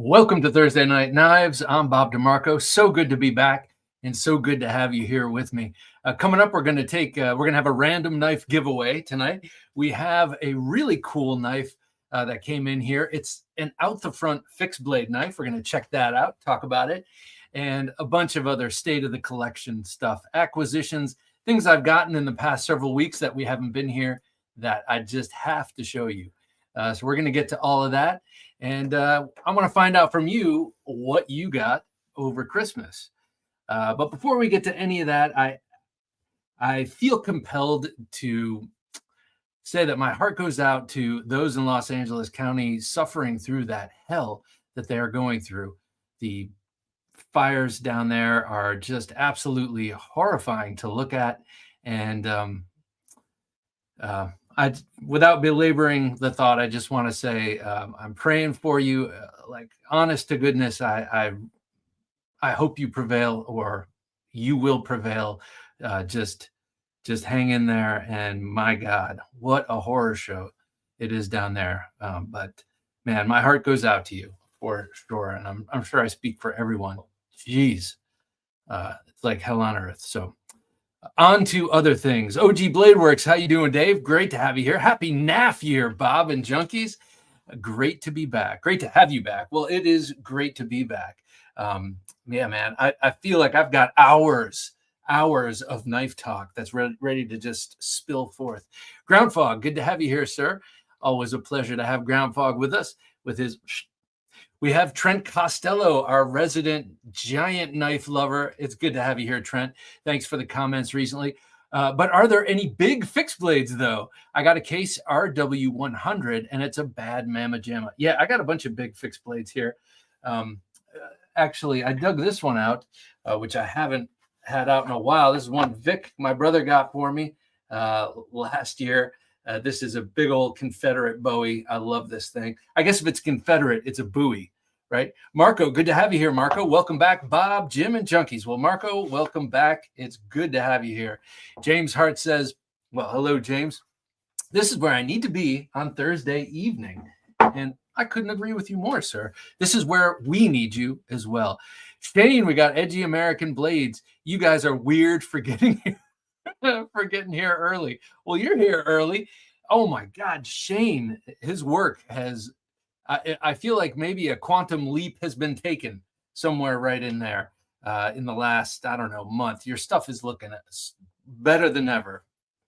Welcome to Thursday Night Knives. I'm Bob DeMarco. So good to be back and so good to have you here with me. Coming up, we're going to have a random knife giveaway tonight. We have a really cool knife that came in here. It's an out the front fixed blade knife. We're going to check that out, talk about it, and a bunch of other state of the collection stuff, acquisitions, things I've gotten in the past several weeks that we haven't been here that I just have to show you. So we're going to get to all of that. And I want to find out from you what you got over Christmas. But before we get to any of that, I feel compelled to say that my heart goes out to those in Los Angeles County suffering through that hell that they are going through. The fires down there are just absolutely horrifying to look at. And without belaboring the thought, I just want to say I'm praying for you. Like, honest to goodness, I hope you prevail, or you will prevail. Just hang in there. And my God, what a horror show it is down there. But man, my heart goes out to you for sure, and I'm sure I speak for everyone. Jeez, it's like hell on earth. So. On to other things. OG Bladeworks, how you doing, Dave? Great to have you here. Happy NAF year, Bob and Junkies. Great to be back. Great to have you back. Well, it is great to be back. Yeah, man, I feel like I've got hours of knife talk that's ready to just spill forth. Groundfog, good to have you here, sir. Always a pleasure to have Groundfog with us with his... We have Trent Costello, our resident giant knife lover. It's good to have you here, Trent. Thanks for the comments recently. But are there any big fixed blades, though? I got a Case RW100, and it's a bad mamma jamma. Yeah, I got a bunch of big fixed blades here. Actually, I dug this one out, which I haven't had out in a while. This is one Vic, my brother, got for me last year. This is a big old Confederate Bowie. I love this thing. I guess if it's Confederate, it's a Bowie, right? Marco, good to have you here, Marco. Welcome back, Bob, Jim, and Junkies. Well, Marco, welcome back. It's good to have you here. James Hart says, well, hello, James. This is where I need to be on Thursday evening. And I couldn't agree with you more, sir. This is where we need you as well. Shane, we got Edgy American Blades. You guys are weird for getting here. For getting here early. Well, you're here early. Oh my God, Shane, his work has, I feel like maybe a quantum leap has been taken somewhere right in there in the last, I don't know, month. Your stuff is looking better than ever.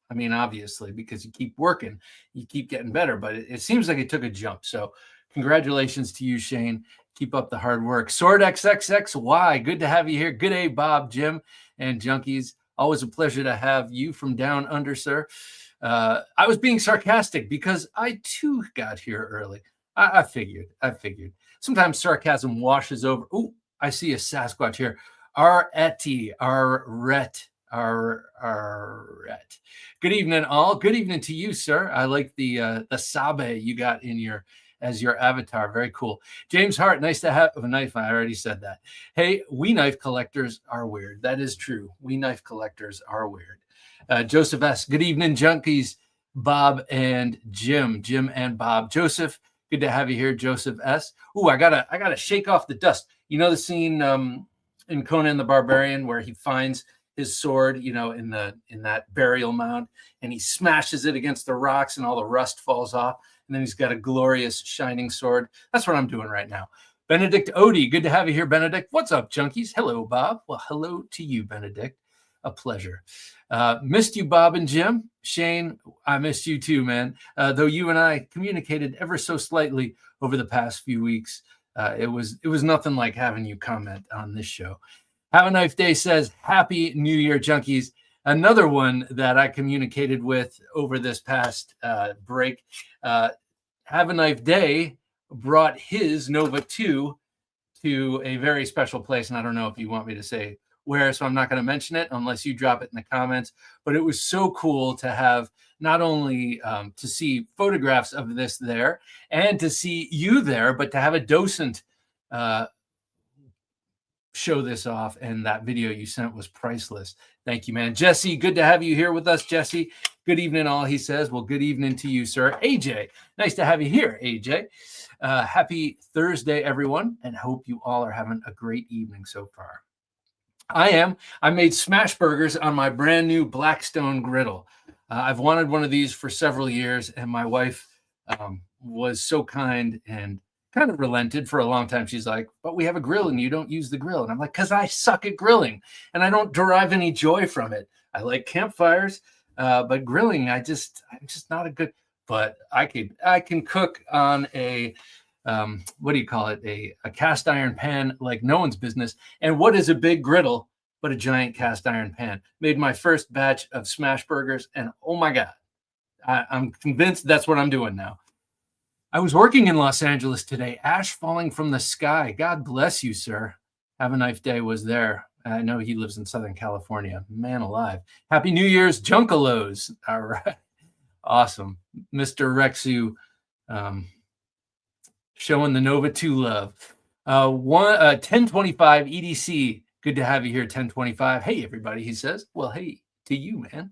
I mean, obviously, because you keep working, you keep getting better, but it seems like it took a jump. So congratulations to you, Shane. Keep up the hard work. Sword XXXY, good to have you here. Good day, Bob, Jim, and Junkies. Always a pleasure to have you from down under, sir. I was being sarcastic because I too got here early. I figured. Sometimes sarcasm washes over. Oh, I see a Sasquatch here. Arret. Good evening, all. Good evening to you, sir. I like the sabe you got in your as your avatar. Very cool. James Hart, nice to have a knife. I already said that. Hey, we knife collectors are weird. That is true. We knife collectors are weird. Joseph S. Good evening, Junkies. Bob and Jim and Bob. Joseph, good to have you here, Joseph S. Ooh, I gotta shake off the dust. You know the scene in Conan the Barbarian where he finds his sword, you know, in that burial mound, and he smashes it against the rocks, and all the rust falls off. And then he's got a glorious shining sword. That's what I'm doing right now. Benedict Odie, good to have you here, Benedict. What's up, Junkies? Hello, Bob. Well, hello to you, Benedict. A pleasure. Missed you, Bob and Jim. Shane, I missed you too, man. Though you and I communicated ever so slightly over the past few weeks, it was nothing like having you comment on this show. Have a Knife Day says, Happy New Year, Junkies. Another one that I communicated with over this past break, Have a Knife Day brought his Nova 2 to a very special place. And I don't know if you want me to say where, so I'm not going to mention it unless you drop it in the comments. But it was so cool to have not only to see photographs of this there and to see you there, but to have a docent show this off. And that video you sent was priceless. Thank you, man. Jesse, good to have you here with us, Jesse. Good evening, all, he says. Well, good evening to you, sir. AJ, nice to have you here, AJ. Happy Thursday, everyone, and hope you all are having a great evening so far. I am. I made smash burgers on my brand new Blackstone griddle. I've wanted one of these for several years, and my wife was so kind and kind of relented for a long time. She's like, but we have a grill and you don't use the grill. And I'm like, because I suck at grilling and I don't derive any joy from it. I like campfires, but grilling, I'm just not a good, but I can cook on a, what do you call it? A cast iron pan like no one's business. And what is a big griddle but a giant cast iron pan? Made my first batch of smash burgers, and oh my God, I'm convinced that's what I'm doing now. I was working in Los Angeles today. Ash falling from the sky. God bless you, sir. Have a nice day was there. I know he lives in Southern California. Man alive. Happy New Year's, Junkalos. All right. Awesome. Mr. Rexu showing the Nova 2 love. 1025 EDC. Good to have you here, 1025. Hey, everybody, he says. Well, hey, to you, man.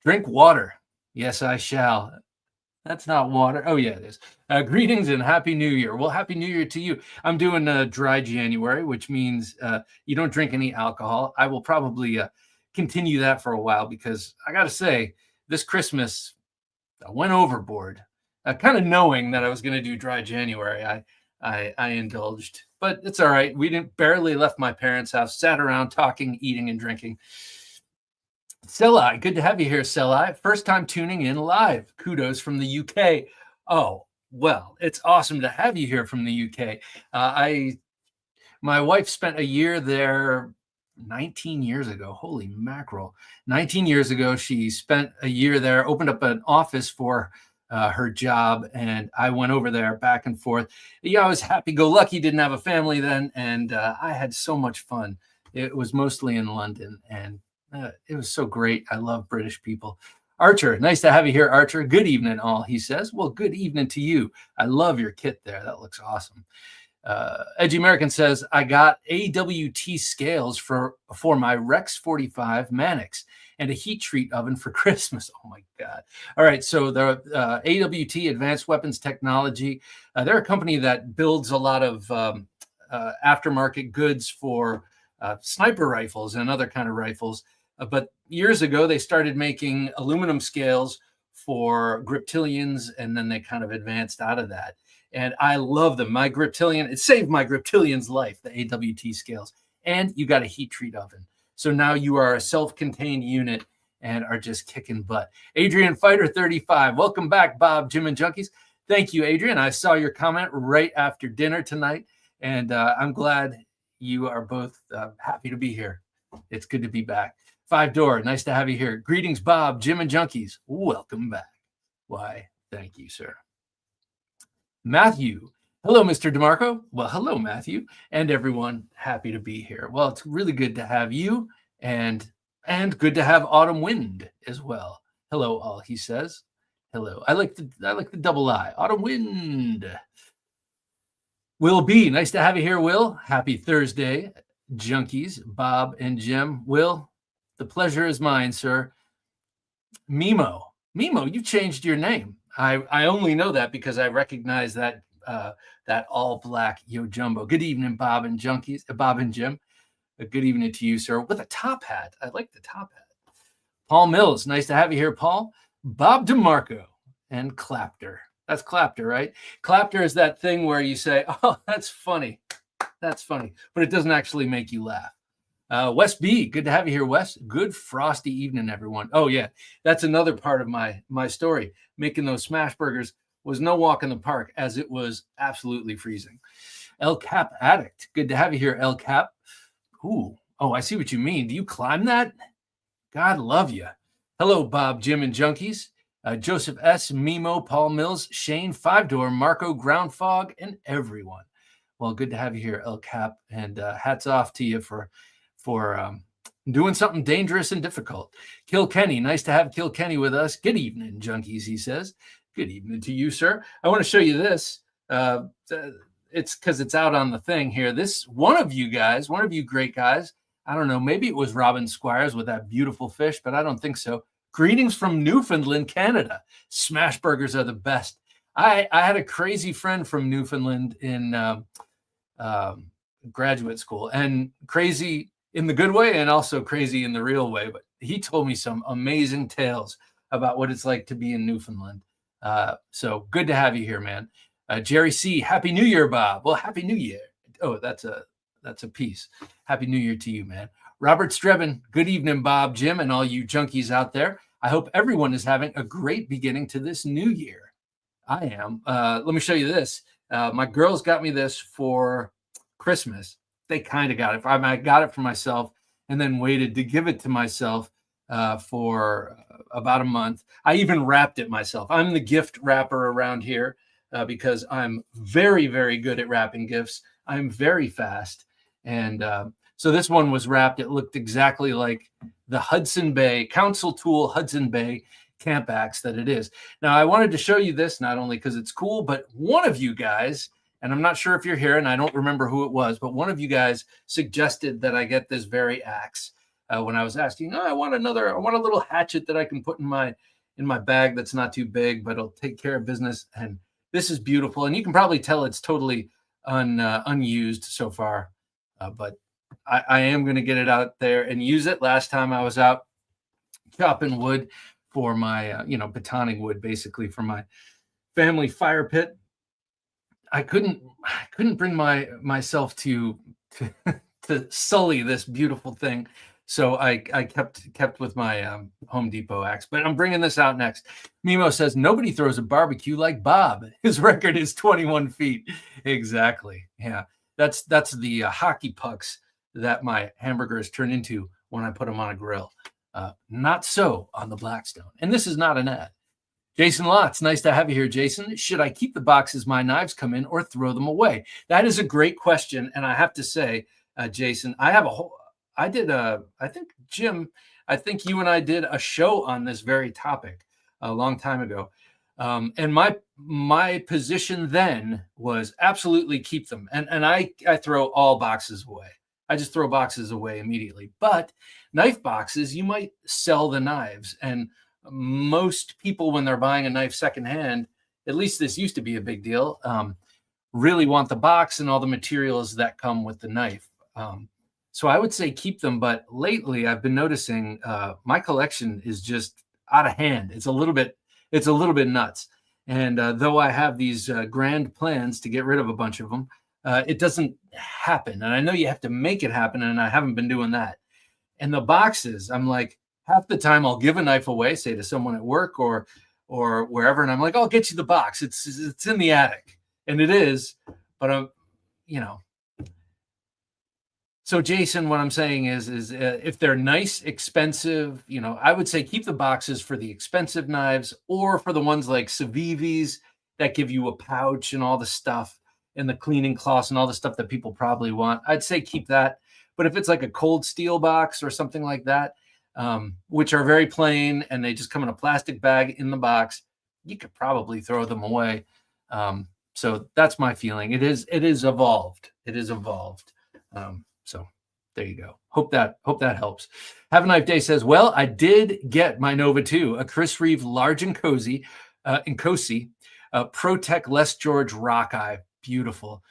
Drink water. Yes, I shall. That's not water. Oh, yeah, it is. Greetings and Happy New Year. Well, Happy New Year to you. I'm doing dry January, which means you don't drink any alcohol. I will probably continue that for a while because I got to say, this Christmas, I went overboard. Kind of knowing that I was going to do dry January, I indulged. But it's all right. We barely left my parents' house, sat around talking, eating, and drinking. Selai, good to have you here, Selai. First time tuning in live. Kudos from the UK. Oh, well, it's awesome to have you here from the UK. My wife spent a year there 19 years ago. Holy mackerel. 19 years ago, she spent a year there, opened up an office for her job, and I went over there back and forth. Yeah, I was happy-go-lucky, didn't have a family then, and I had so much fun. It was mostly in London, and it was so great. I love British people. Archer, nice to have you here, Archer. Good evening, all, he says. Well, good evening to you. I love your kit there. That looks awesome. Edgy American says, I got AWT scales for my Rex 45 Mannix and a heat treat oven for Christmas. Oh, my God. All right, so the AWT, Advanced Weapons Technology, they're a company that builds a lot of aftermarket goods for sniper rifles and other kind of rifles. But years ago, they started making aluminum scales for griptilians, and then they kind of advanced out of that. And I love them. My griptilian, it saved my griptilian's life, the AWT scales. And you got a heat treat oven. So now you are a self-contained unit and are just kicking butt. Adrian Fighter 35, welcome back, Bob, Jim, and Junkies. Thank you, Adrian. I saw your comment right after dinner tonight, and I'm glad you are both happy to be here. It's good to be back. Five Door, nice to have you here. Greetings, Bob, Jim, and Junkies. Welcome back. Why, thank you, sir. Matthew, hello, Mr. DeMarco. Well, hello, Matthew, and everyone. Happy to be here. Well, it's really good to have you, and good to have Autumn Wind as well. Hello, all, he says. Hello. I like the double I. Autumn Wind. Will B, nice to have you here, Will. Happy Thursday, Junkies, Bob and Jim. Will, the pleasure is mine, sir. Mimo, you changed your name. I only know that because I recognize that all black Yo Jumbo. Good evening, Bob and Junkies, Bob and Jim. Good evening to you, sir. With a top hat. I like the top hat. Paul Mills, nice to have you here, Paul. Bob DeMarco and Clapter. That's Clapter, right? Clapter is that thing where you say, oh, that's funny. That's funny. But it doesn't actually make you laugh. Wes B, good to have you here, Wes. Good frosty evening, everyone. Oh, yeah. That's another part of my story. Making those smash burgers was no walk in the park, as it was absolutely freezing. El Cap Addict. Good to have you here, El Cap. Ooh. Oh, I see what you mean. Do you climb that? God love you. Hello, Bob, Jim, and Junkies. Joseph S., Mimo, Paul Mills, Shane, Five Door, Marco, Ground Fog, and everyone. Well, good to have you here, El Cap, and hats off to you for doing something dangerous and difficult. Kilkenny, nice to have Kilkenny with us. Good evening, Junkies, he says. Good evening to you, sir. I want to show you this. It's because it's out on the thing here. This, one of you great guys, I don't know, maybe it was Robin Squires with that beautiful fish, but I don't think so. Greetings from Newfoundland, Canada. Smash burgers are the best. I had a crazy friend from Newfoundland in um, graduate school, and crazy in the good way and also crazy in the real way. But he told me some amazing tales about what it's like to be in Newfoundland. So good to have you here, man. Jerry C, Happy New Year, Bob. Well, Happy New Year. Oh, that's a piece. Happy New Year to you, man. Robert Strebin, good evening, Bob, Jim, and all you junkies out there. I hope everyone is having a great beginning to this new year. I am. Let me show you this. My girls got me this for Christmas. They kind of got it. I got it for myself and then waited to give it to myself for about a month. I even wrapped it myself. I'm the gift wrapper around here because I'm very, very good at wrapping gifts. I'm very fast. And so this one was wrapped. It looked exactly like the Hudson Bay, Council Tool Hudson Bay camp axe that it is. Now, I wanted to show you this not only because it's cool, but one of you guys, and I'm not sure if you're here, and I don't remember who it was, but one of you guys suggested that I get this very axe when I was asking, I want a little hatchet that I can put in my bag that's not too big, but it'll take care of business. And this is beautiful. And you can probably tell it's totally unused so far, but I am going to get it out there and use it. Last time I was out chopping wood for my, batoning wood, basically for my family fire pit. I couldn't bring myself to sully this beautiful thing, so I kept with my Home Depot axe. But I'm bringing this out next. Mimo says nobody throws a barbecue like Bob. His record is 21 feet. Exactly. Yeah, that's the hockey pucks that my hamburgers turn into when I put them on a grill. Not so on the Blackstone. And this is not an ad. Jason Lotz, nice to have you here, Jason. Should I keep the boxes my knives come in or throw them away? That is a great question. And I have to say, Jason, I think, Jim, I think you and I did a show on this very topic a long time ago. And my position then was absolutely keep them. And I throw all boxes away. I just throw boxes away immediately. But knife boxes, you might sell the knives. And most people, when they're buying a knife secondhand, at least this used to be a big deal, really want the box and all the materials that come with the knife. So I would say keep them. But lately, I've been noticing my collection is just out of hand. It's a little bit nuts. And though I have these grand plans to get rid of a bunch of them, it doesn't happen. And I know you have to make it happen, and I haven't been doing that. And the boxes, I'm like, half the time I'll give a knife away, say to someone at work or wherever, and I'm like, I'll get you the box. It's in the attic, and it is. But I'm, So Jason, what I'm saying is if they're nice, expensive, I would say keep the boxes for the expensive knives, or for the ones like Civivis that give you a pouch and all the stuff, and the cleaning cloths and all the stuff that people probably want. I'd say keep that. But if it's like a cold steel box or something like that, which are very plain and they just come in a plastic bag in the box, you could probably throw them away. So that's my feeling. It is evolved. It is evolved. So there you go. Hope that helps. Have a Knife Day says, well, I did get my Nova 2, a Chris Reeve large and cozy, ProTech Les George Rockeye, beautiful,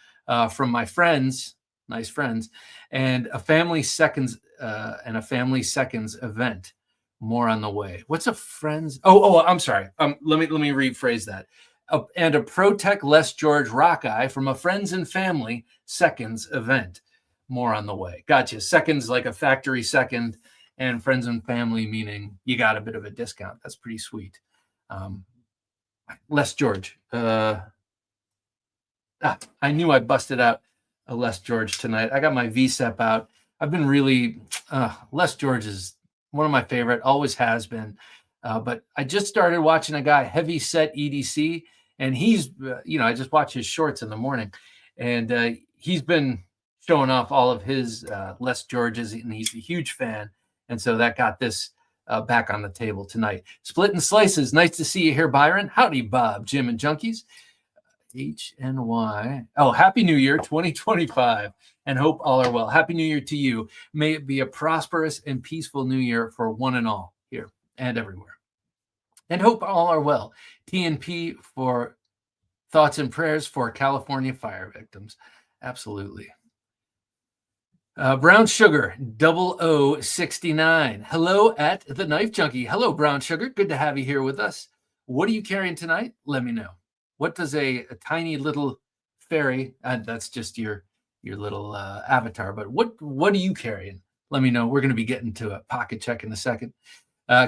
from my friends, nice friends, and a family seconds event. More on the way. What's a friends? Oh, I'm sorry. Let me rephrase that. And a ProTech Les George Rockeye from a friends and family seconds event. More on the way. Gotcha. Seconds like a factory second, and friends and family meaning you got a bit of a discount. That's pretty sweet. Les George. I knew I busted out a Les George tonight. I got my VSEP out. I've been really, Les George is one of my favorite, always has been. But I just started watching a guy, Heavy Set EDC, and he's, I just watch his shorts in the morning, and he's been showing off all of his Les Georges, and he's a huge fan. And so that got this back on the table tonight. Split and Slices, nice to see you here, Byron. Howdy, Bob, Jim, and Junkies. HNY. Oh, Happy New Year 2025, and hope all are well. Happy New Year to you. May it be a prosperous and peaceful new year for one and all. Here, and everywhere. And hope all are well. TNP for thoughts and prayers for California fire victims. Absolutely. Brown Sugar 0069. Hello at the Knife Junkie. Hello, Brown Sugar. Good to have you here with us. What are you carrying tonight? Let me know. What does a tiny little fairy, that's just your little avatar, but what are you carrying? Let me know. We're going to be getting to a pocket check in a second.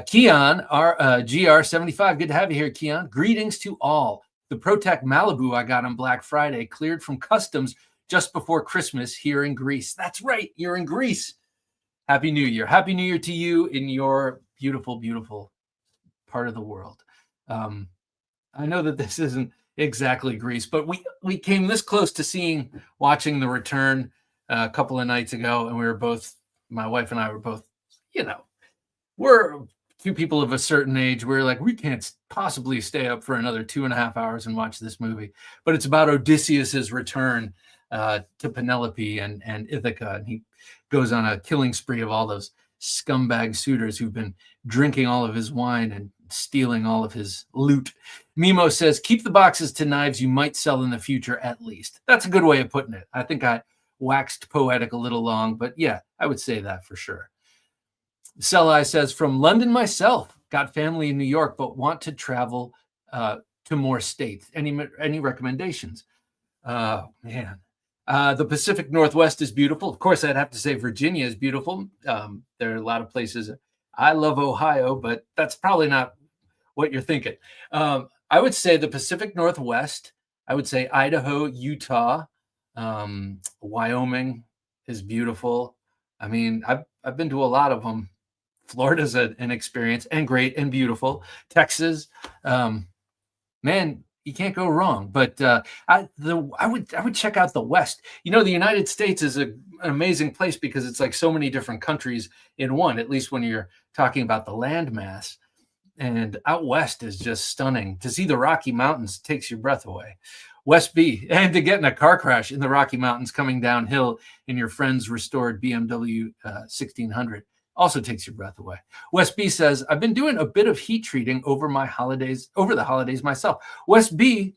Keon, our GR75. Good to have you here, Keon. Greetings to all. The ProTech Malibu I got on Black Friday cleared from customs just before Christmas here in Greece. That's right. You're in Greece. Happy New Year. Happy New Year to you in your beautiful, beautiful part of the world. I know that this isn't exactly Greece, but we came this close to watching The Return a couple of nights ago, and my wife and I were both, we're two people of a certain age. We're like, we can't possibly stay up for another 2.5 hours and watch this movie. But it's about Odysseus's return to Penelope and Ithaca, and he goes on a killing spree of all those scumbag suitors who've been drinking all of his wine and stealing all of his loot. Mimo says, keep the boxes to knives you might sell in the future at least. That's a good way of putting it. I think I waxed poetic a little long, but yeah, I would say that for sure. Selai says, from London myself, got family in New York, but want to travel to more states. Any recommendations? Man. The Pacific Northwest is beautiful. Of course, I'd have to say Virginia is beautiful. There are a lot of places. I love Ohio, but that's probably not what you're thinking. I would say the Pacific Northwest. I would say Idaho, Utah, Wyoming is beautiful. I mean, I've been to a lot of them. Florida's an experience and great and beautiful. Texas, man, you can't go wrong. But I would check out the West. The United States is an amazing place because it's like so many different countries in one, at least when you're talking about the landmass. And out West is just stunning. To see the Rocky Mountains takes your breath away. West B, and to get in a car crash in the Rocky Mountains coming downhill in your friend's restored BMW 1600 also takes your breath away. West B says, I've been doing a bit of heat treating over the holidays myself. West B,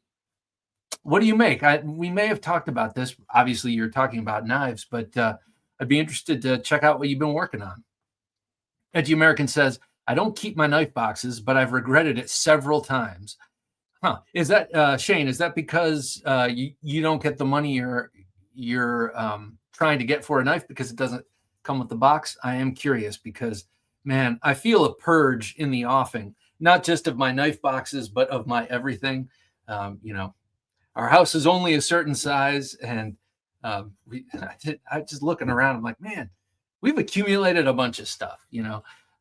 what do you make? We may have talked about this. Obviously, you're talking about knives, but I'd be interested to check out what you've been working on. Edgy American says, I don't keep my knife boxes, but I've regretted it several times. Huh? Is that Shane? Is that because you don't get the money you're trying to get for a knife because it doesn't come with the box? I am curious because, man, I feel a purge in the offing, not just of my knife boxes, but of my everything. Our house is only a certain size, and I just looking around, I'm like, man, we've accumulated a bunch of stuff.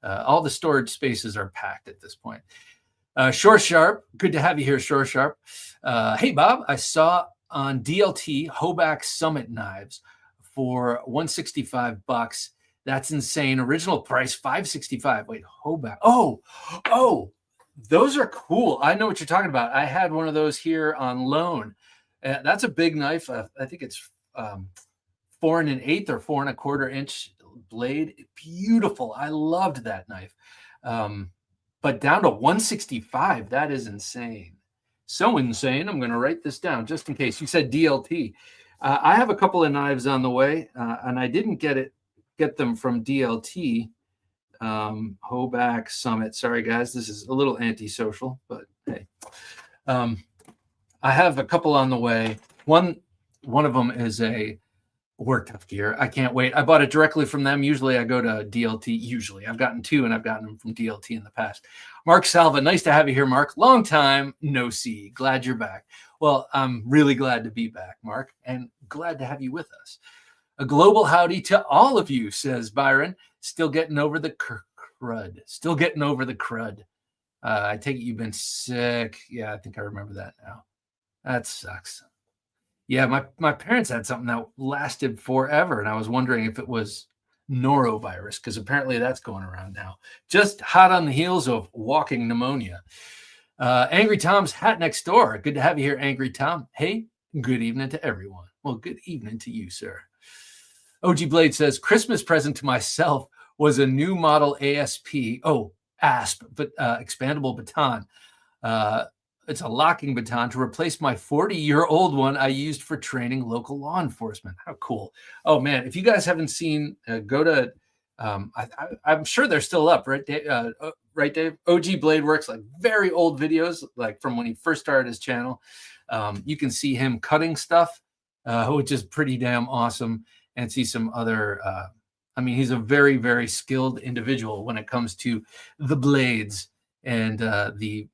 All the storage spaces are packed at this point. Shore Sharp, good to have you here, Shore Sharp. Hey, Bob, I saw on DLT Hoback Summit knives for $165. That's insane. Original price $565. Wait, Hoback. Oh, those are cool. I know what you're talking about. I had one of those here on loan. That's a big knife. I think it's 4 1/8 or 4 1/4 inch blade. Beautiful. I loved that knife. But down to $165, that is insane. So insane. I'm going to write this down just in case. You said DLT. I have a couple of knives on the way, and I didn't get them from DLT. Hoback Summit. Sorry, guys. This is a little antisocial, but hey. I have a couple on the way. One of them is a Work Tough Gear. I can't wait. I bought it directly from them. Usually I go to DLT. Usually I've gotten two, and I've gotten them from DLT in the past. Mark Salva, nice to have you here, Mark. Long time no see. Glad you're back. Well, I'm really glad to be back, Mark, and glad to have you with us. A global howdy to all of you, says Byron. Still getting over the crud. Still getting over the crud. I take it you've been sick. Yeah, I think I remember that now. That sucks. Yeah, my parents had something that lasted forever, and I was wondering if it was norovirus, because apparently that's going around now. Just hot on the heels of walking pneumonia. Angry Tom's Hat Next Door. Good to have you here, Angry Tom. Hey, good evening to everyone. Well, good evening to you, sir. OG Blade says, Christmas present to myself was a new model ASP. Oh, ASP, but expandable baton. It's a locking baton to replace my 40-year-old one I used for training local law enforcement. How cool. Oh, man. If you guys haven't seen, go to, I'm sure they're still up, right, Dave? Right, Dave? OG Blade Works, like very old videos, like from when he first started his channel. You can see him cutting stuff, which is pretty damn awesome, and see some other, I mean, he's a very, very skilled individual when it comes to the blades and the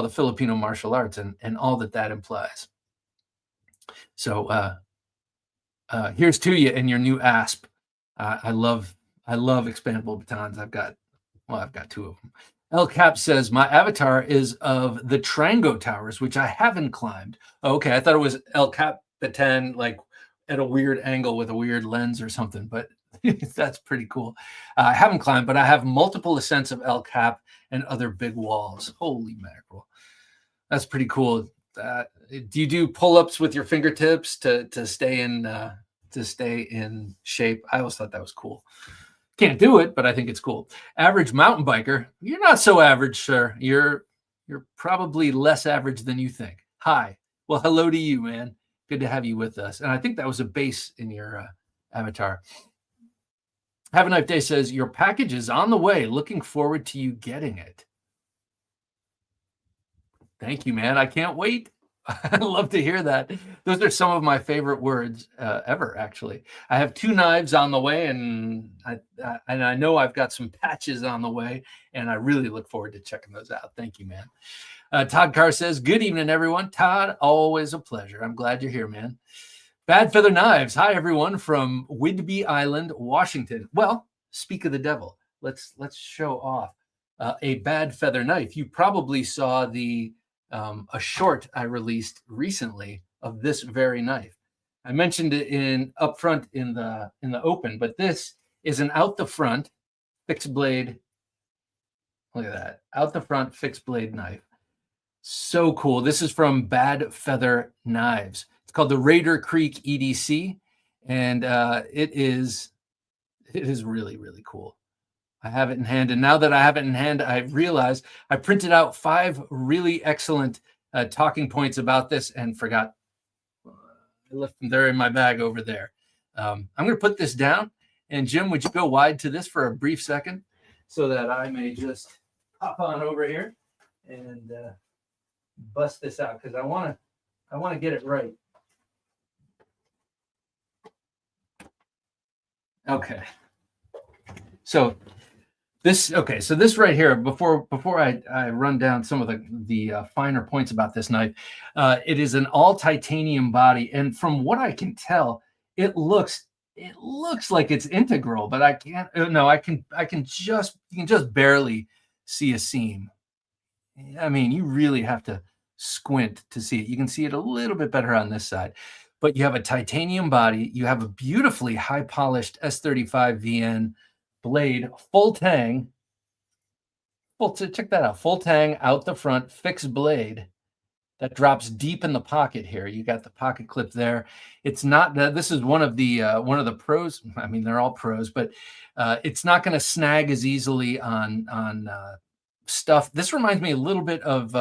Filipino martial arts and all that implies. So here's to you and your new ASP. I love expandable batons. I've got two of them. El Cap says, my avatar is of the Trango Towers, which I haven't climbed. Okay, I thought it was El Capitan, like at a weird angle with a weird lens or something, but that's pretty cool. I haven't climbed, but I have multiple ascents of El Cap and other big walls. Holy mackerel. That's pretty cool. Do you do pull-ups with your fingertips to stay in shape? I always thought that was cool. Can't do it, but I think it's cool. Average mountain biker. You're not so average, sir. You're probably less average than you think. Hi. Well, hello to you, man. Good to have you with us. And I think that was a base in your avatar. Have a Knife Day says, your package is on the way. Looking forward to you getting it. Thank you, man. I can't wait. I love to hear that. Those are some of my favorite words ever, actually. I have 2 knives on the way, and I know I've got some patches on the way, and I really look forward to checking those out. Thank you, man. Todd Carr says, good evening, everyone. Todd, always a pleasure. I'm glad you're here, man. Badfeather Knives. Hi, everyone, from Whidbey Island, Washington. Well, speak of the devil. Let's show off a Badfeather knife. You probably saw a short I released recently of this very knife. I mentioned it up front in the open, but this is an out the front fixed blade. Look at that, out the front fixed blade knife. So cool. This is from Badfeather Knives. It's called the Raider Creek EDC, and it is really, really cool. I have it in hand, and now that I have it in hand, I realized I printed out 5 really excellent talking points about this and forgot. I left them there in my bag over there. I'm going to put this down, and Jim, would you go wide to this for a brief second so that I may just hop on over here and bust this out, because I want to get it right. Okay. So this right here, before I run down some of the finer points about this knife, it is an all titanium body, and from what I can tell, it looks like it's integral, but I can't. No, I can just barely see a seam. I mean, you really have to squint to see it. You can see it a little bit better on this side, but you have a titanium body. You have a beautifully high polished S35 VN blade, full tang. Check that out. Full tang out the front, fixed blade that drops deep in the pocket here. You got the pocket clip there. It's not that this is one of the pros. I mean, they're all pros, but it's not going to snag as easily on stuff. This reminds me a little bit of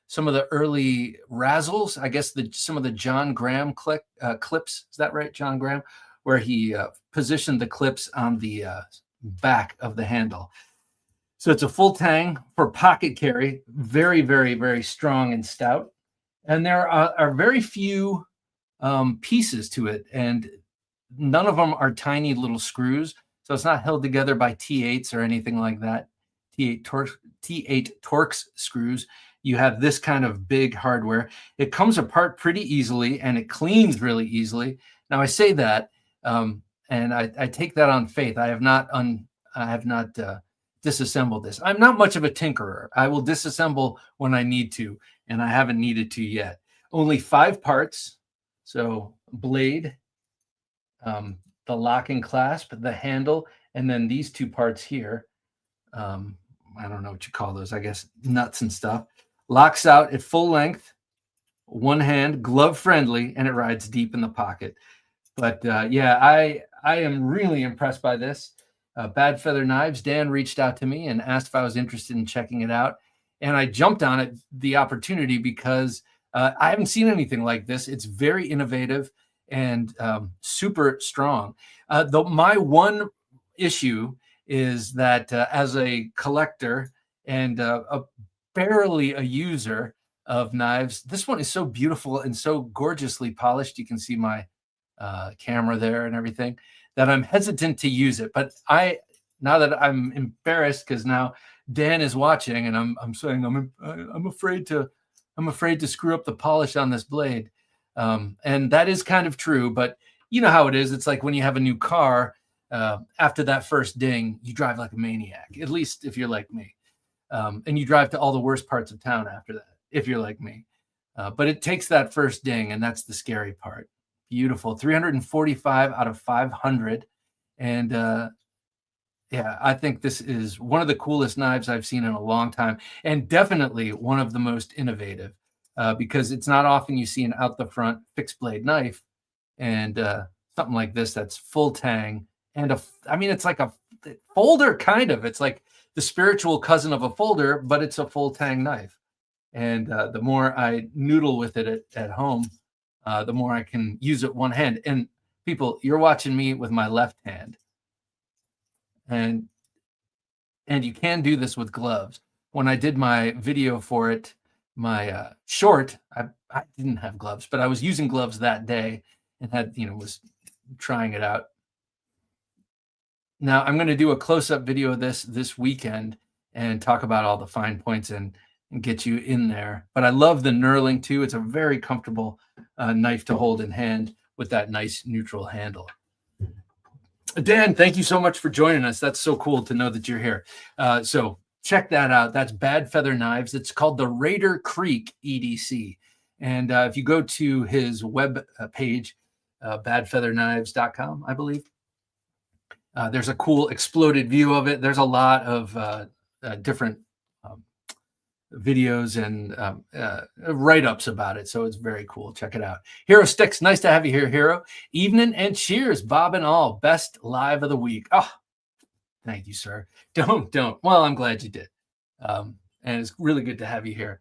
some of the early Razzles. I guess some of the John Graham clips. Is that right, John Graham? Where he positioned the clips on the back of the handle. So it's a full tang for pocket carry. Very, very, very strong and stout. And there are very few pieces to it, and none of them are tiny little screws. So it's not held together by T8s or anything like that. T8 Torx screws. You have this kind of big hardware. It comes apart pretty easily, and it cleans really easily. Now I say that, and I take that on faith. I have not disassembled this. I'm not much of a tinkerer. I will disassemble when I need to, and I haven't needed to yet. Only 5 parts. So blade, the locking clasp, the handle, and then these 2 parts here. I don't know what you call those. I guess nuts and stuff. Locks out at full length, one hand, glove friendly, and it rides deep in the pocket. But yeah, I am really impressed by this. Badfeather Knives. Dan reached out to me and asked if I was interested in checking it out. And I jumped on it, the opportunity, because I haven't seen anything like this. It's very innovative and super strong. My one issue is that as a collector and barely a user of knives, this one is so beautiful and so gorgeously polished. You can see my camera there and everything, that I'm hesitant to use it. But now that I'm embarrassed because now Dan is watching, and I'm saying I'm afraid to screw up the polish on this blade, and that is kind of true. But you know how it is. It's like when you have a new car. After that first ding, you drive like a maniac. At least if you're like me, and you drive to all the worst parts of town after that. If you're like me, but it takes that first ding, and that's the scary part. Beautiful, 345 out of 500, and yeah, I think this is one of the coolest knives I've seen in a long time, and definitely one of the most innovative, because it's not often you see an out the front fixed blade knife, and something like this that's full tang, and I mean, it's like a folder kind of. It's like the spiritual cousin of a folder, but it's a full tang knife. And the more I noodle with it at home, the more I can use it one hand. And people, you're watching me with my left hand, and you can do this with gloves. When I did my video for it, my short, I didn't have gloves, but I was using gloves that day and was trying it out. Now I'm going to do a close-up video of this weekend and talk about all the fine points and get you in there. But I love the knurling too. It's a very comfortable knife to hold in hand with that nice neutral handle. Dan, thank you so much for joining us. That's so cool to know that you're here. So check that out. That's Badfeather Knives. It's called the Raider Creek EDC. And if you go to his web page, badfeatherknives.com, I believe, there's a cool exploded view of it. There's a lot of different videos and write-ups about it, so it's very cool. Check it out. Hero Sticks, nice to have you here, Hero. Evening and cheers, Bob and all. Best live of the week. Oh, thank you, sir. Don't. Well, I'm glad you did. And it's really good to have you here.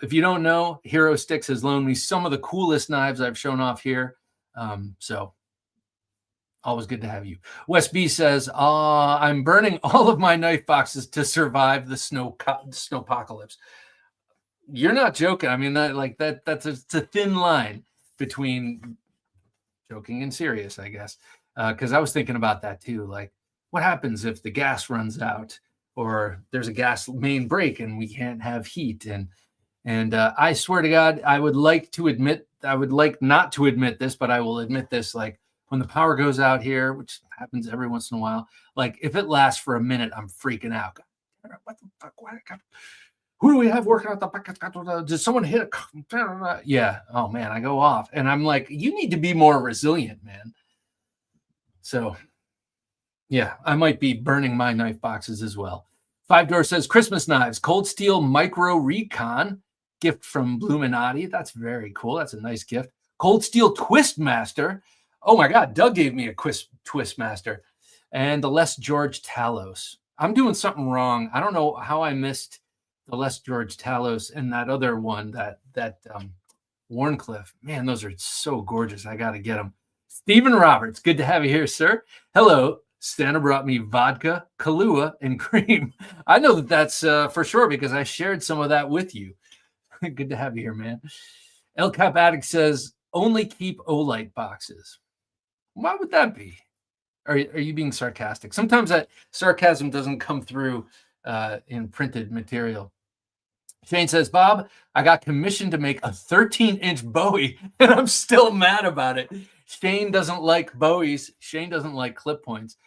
If you don't know, Hero Sticks has loaned me some of the coolest knives I've shown off here. So always good to have you. Wes B says, I'm burning all of my knife boxes to survive the snowpocalypse. You're not joking. I mean, that's a thin line between joking and serious, I guess. Because I was thinking about that too. Like, what happens if the gas runs out, or there's a gas main break and we can't have heat? And I swear to God, I would like not to admit this, but I will admit this, like, when the power goes out here, which happens every once in a while, like if it lasts for a minute, I'm freaking out. What the fuck? Who do we have working out the? Did someone hit a? Yeah. Oh man, I go off, and I'm like, you need to be more resilient, man. So, yeah, I might be burning my knife boxes as well. Five Door says Christmas knives, Cold Steel Micro Recon, gift from Bluminati. That's very cool. That's a nice gift. Cold Steel Twist Master. Oh my God, Doug gave me a Twist Master. And the Les George Talos. I'm doing something wrong. I don't know how I missed the Les George Talos and that other one, that Warncliffe. Man, those are so gorgeous. I got to get them. Stephen Roberts, good to have you here, sir. Hello. Santa brought me vodka, Kahlua, and cream. I know that's for sure because I shared some of that with you. Good to have you here, man. El Cap Addict says, only keep Olight boxes. Why would that be? Are you being sarcastic? Sometimes that sarcasm doesn't come through in printed material. Shane says, Bob, I got commissioned to make a 13-inch Bowie, and I'm still mad about it. Shane doesn't like Bowies. Shane doesn't like clip points.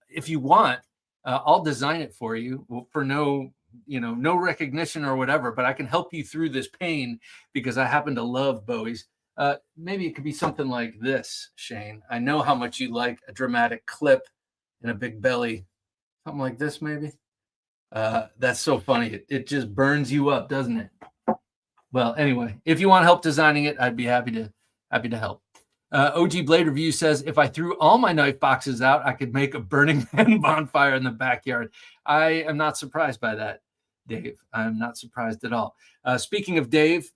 If you want, I'll design it for you for no recognition or whatever, but I can help you through this pain because I happen to love Bowies. Maybe it could be something like this, Shane. I know how much you like a dramatic clip and a big belly. Something like this, maybe. That's so funny. It just burns you up, doesn't it? Well, anyway, if you want help designing it, I'd be happy to help. OG Blade Review says, if I threw all my knife boxes out, I could make a Burning Man bonfire in the backyard. I am not surprised by that, Dave. I'm not surprised at all. Speaking of Dave,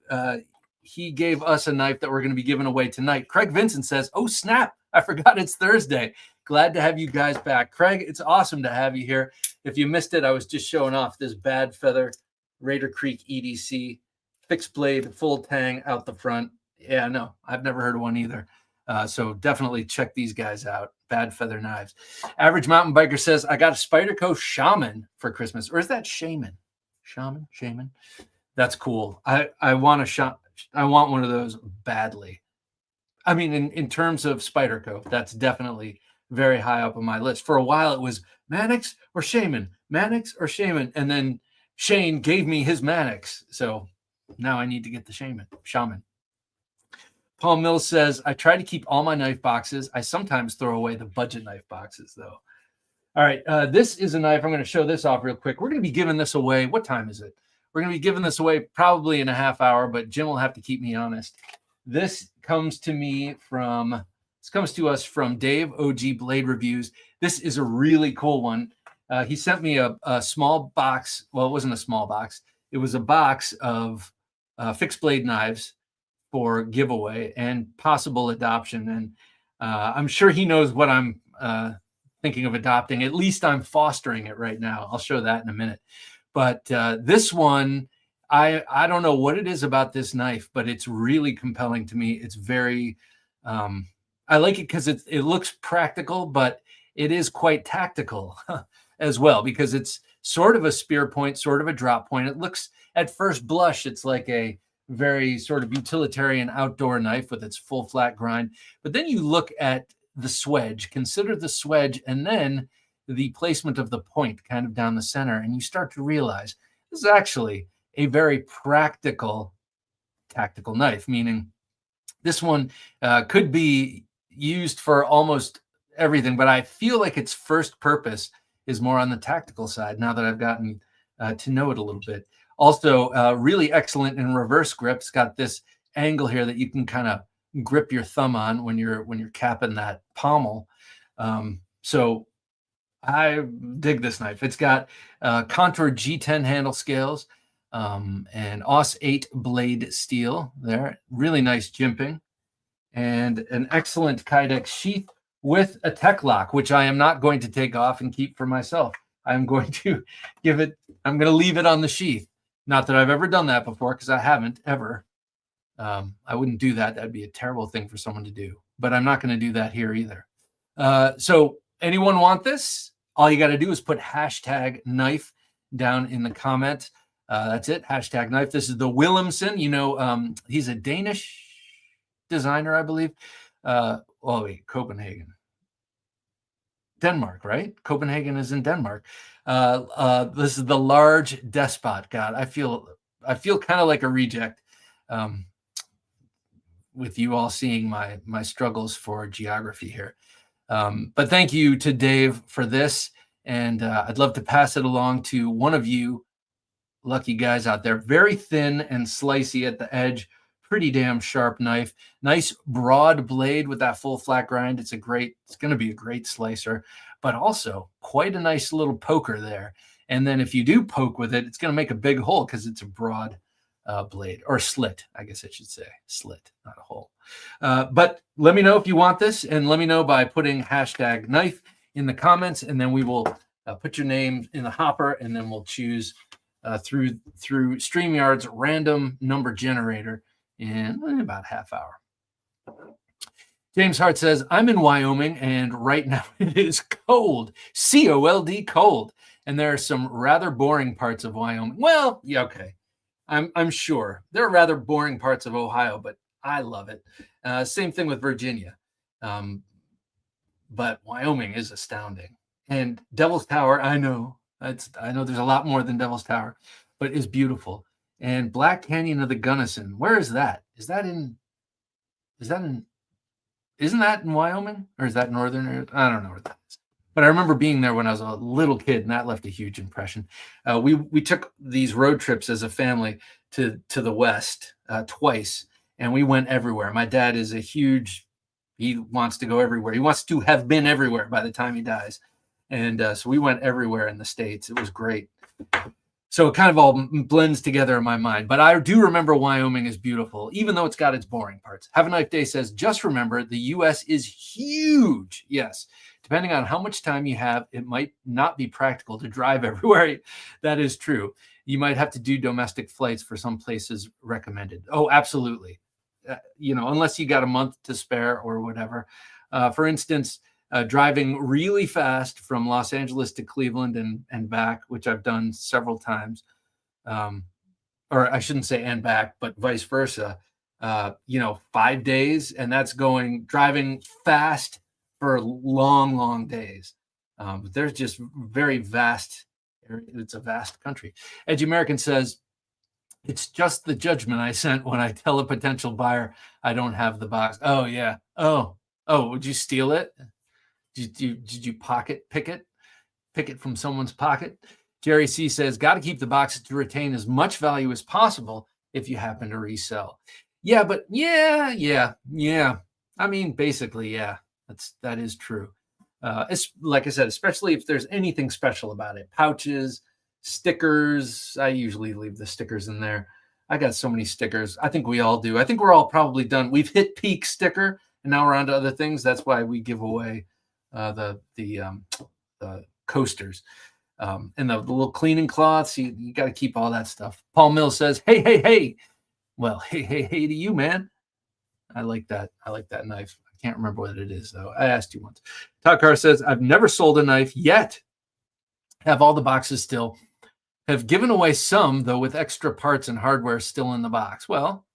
he gave us a knife that we're going to be giving away tonight. Craig Vincent says, oh, snap. I forgot it's Thursday. Glad to have you guys back. Craig, it's awesome to have you here. If you missed it, I was just showing off this Badfeather Raider Creek EDC, fixed blade, full tang out the front. Yeah, no, I've never heard of one either. So definitely check these guys out. Badfeather knives. Average Mountain Biker says, I got a Spyderco Shaman for Christmas. Or is that Shaman? Shaman? That's cool. I want I want one of those badly. I mean, in terms of Spyderco, that's definitely very high up on my list. For a while, it was Mannix or Shaman, Mannix or Shaman. And then Shane gave me his Mannix. So now I need to get the Shaman. Paul Mills says, I try to keep all my knife boxes. I sometimes throw away the budget knife boxes, though. All right. This is a knife. I'm going to show this off real quick. We're going to be giving this away. What time is it? We're going to be giving this away probably in a half hour, but Jim will have to keep me honest. This comes to us from Dave, OG Blade Reviews. This is a really cool one. He sent me a small box. Well, it wasn't a small box. It was a box of fixed blade knives for giveaway and possible adoption. And I'm sure he knows what I'm thinking of adopting. At least I'm fostering it right now. I'll show that in a minute. But this one, I don't know what it is about this knife, but it's really compelling to me. It's very, I like it because it looks practical, but it is quite tactical as well, because it's sort of a spear point, sort of a drop point. It looks at first blush, it's like a very sort of utilitarian outdoor knife with its full flat grind. But then you look at the swedge, consider the swedge, and then the placement of the point kind of down the center, and you start to realize this is actually a very practical tactical knife, meaning this one could be used for almost everything, but I feel like its first purpose is more on the tactical side now that I've gotten to know it a little bit. Also, really excellent in reverse grip. It's got this angle here that you can kind of grip your thumb on when you're capping that pommel. So I dig this knife. It's got Contour G10 handle scales and Aus 8 blade steel there. Really nice jimping. And an excellent Kydex sheath with a tech lock, which I am not going to take off and keep for myself. I'm going to I'm going to leave it on the sheath. Not that I've ever done that before, because I haven't ever. I wouldn't do that. That'd be a terrible thing for someone to do. But I'm not going to do that here either. So anyone want this? All you got to do is put #knife down in the comment. That's it. #knife. This is the Willemsen. You know, he's a Danish designer, I believe. Copenhagen. Denmark, right? Copenhagen is in Denmark. This is the large despot. God, I feel kind of like a reject with you all seeing my struggles for geography here. But thank you to Dave for this, and I'd love to pass it along to one of you lucky guys out there. Very thin and slicey at the edge. Pretty damn sharp knife. Nice broad blade with that full flat grind. It's going to be a great slicer, but also quite a nice little poker there. And then if you do poke with it, it's going to make a big hole because it's a broad blade, or slit, I guess I should say. Slit, not a hole. But let me know if you want this, and let me know by putting #knife in the comments, and then we will put your name in the hopper, and then we'll choose through StreamYard's random number generator in about half hour. James Hart says, I'm in Wyoming, and right now it is cold. COLD, cold. And there are some rather boring parts of Wyoming. Well, yeah, okay. I'm sure. There are rather boring parts of Ohio, but I love it. Same thing with Virginia. But Wyoming is astounding. And Devil's Tower, I know there's a lot more than Devil's Tower, but is beautiful. And Black Canyon of the Gunnison, where is that? Isn't that in Wyoming, or is that northern? I don't know where that is. But I remember being there when I was a little kid, and that left a huge impression. We took these road trips as a family to the West twice, and we went everywhere. My dad is a huge He wants to go everywhere. He wants to have been everywhere by the time he dies. And so we went everywhere in the States. It was great. So it kind of all blends together in my mind. But I do remember Wyoming is beautiful, even though it's got its boring parts. Have a Knife Day says, just remember, the U.S. is huge. Yes. Depending on how much time you have, it might not be practical to drive everywhere. That is true. You might have to do domestic flights for some places recommended. Oh, absolutely. Unless you got a month to spare or whatever. For instance, driving really fast from Los Angeles to Cleveland and back, which I've done several times. Or I shouldn't say and back, but vice versa. 5 days, and that's driving fast for long, long days. There's just very vast. It's a vast country. Edgy American says, it's just the judgment I sent when I tell a potential buyer I don't have the box. Oh, yeah. Oh, would you steal it? Did you pick it from someone's pocket? Jerry C says, got to keep the boxes to retain as much value as possible if you happen to resell. Yeah, but yeah. I mean, basically, yeah, that is true. It's like I said, especially if there's anything special about it. Pouches, stickers. I usually leave the stickers in there. I got so many stickers. I think we all do. I think we're all probably done. We've hit peak sticker, and now we're on to other things. That's why we give away the coasters and the little cleaning cloths. You got to keep all that stuff. Paul Mills says, hey. Well, hey to you, man. I like that. I like that knife. I can't remember what it is, though. I asked you once. Todd Carr says, I've never sold a knife yet. Have all the boxes still. Have given away some, though, with extra parts and hardware still in the box. Well,